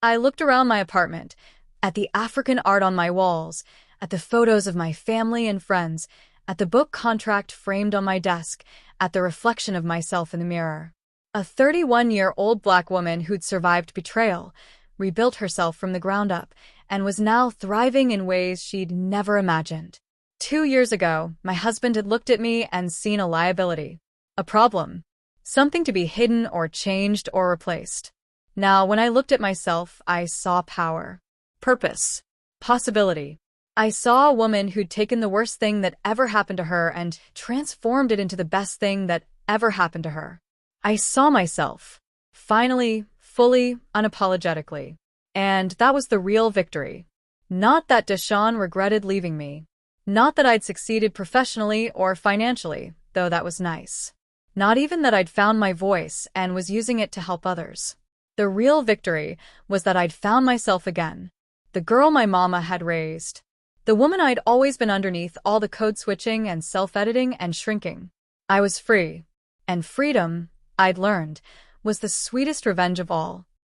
I looked around my apartment, at the African art on my walls, at the photos of my family and friends, at the book contract framed on my desk, at the reflection of myself in the mirror. A 31-year-old Black woman who'd survived betrayal, rebuilt herself from the ground up, and was now thriving in ways she'd never imagined. 2 years ago, my husband had looked at me and seen a liability, a problem, something to be hidden or changed or replaced. Now, when I looked at myself, I saw power, purpose, possibility. I saw a woman who'd taken the worst thing that ever happened to her and transformed it into the best thing that ever happened to her. I saw myself, finally, fully, unapologetically. And that was the real victory. Not that DeShawn regretted leaving me. Not that I'd succeeded professionally or financially, though that was nice. Not even that I'd found my voice and was using it to help others. The real victory was that I'd found myself again. The girl my mama had raised. The woman I'd always been underneath all the code switching and self-editing and shrinking. I was free. And freedom, I'd learned, was the sweetest revenge of all.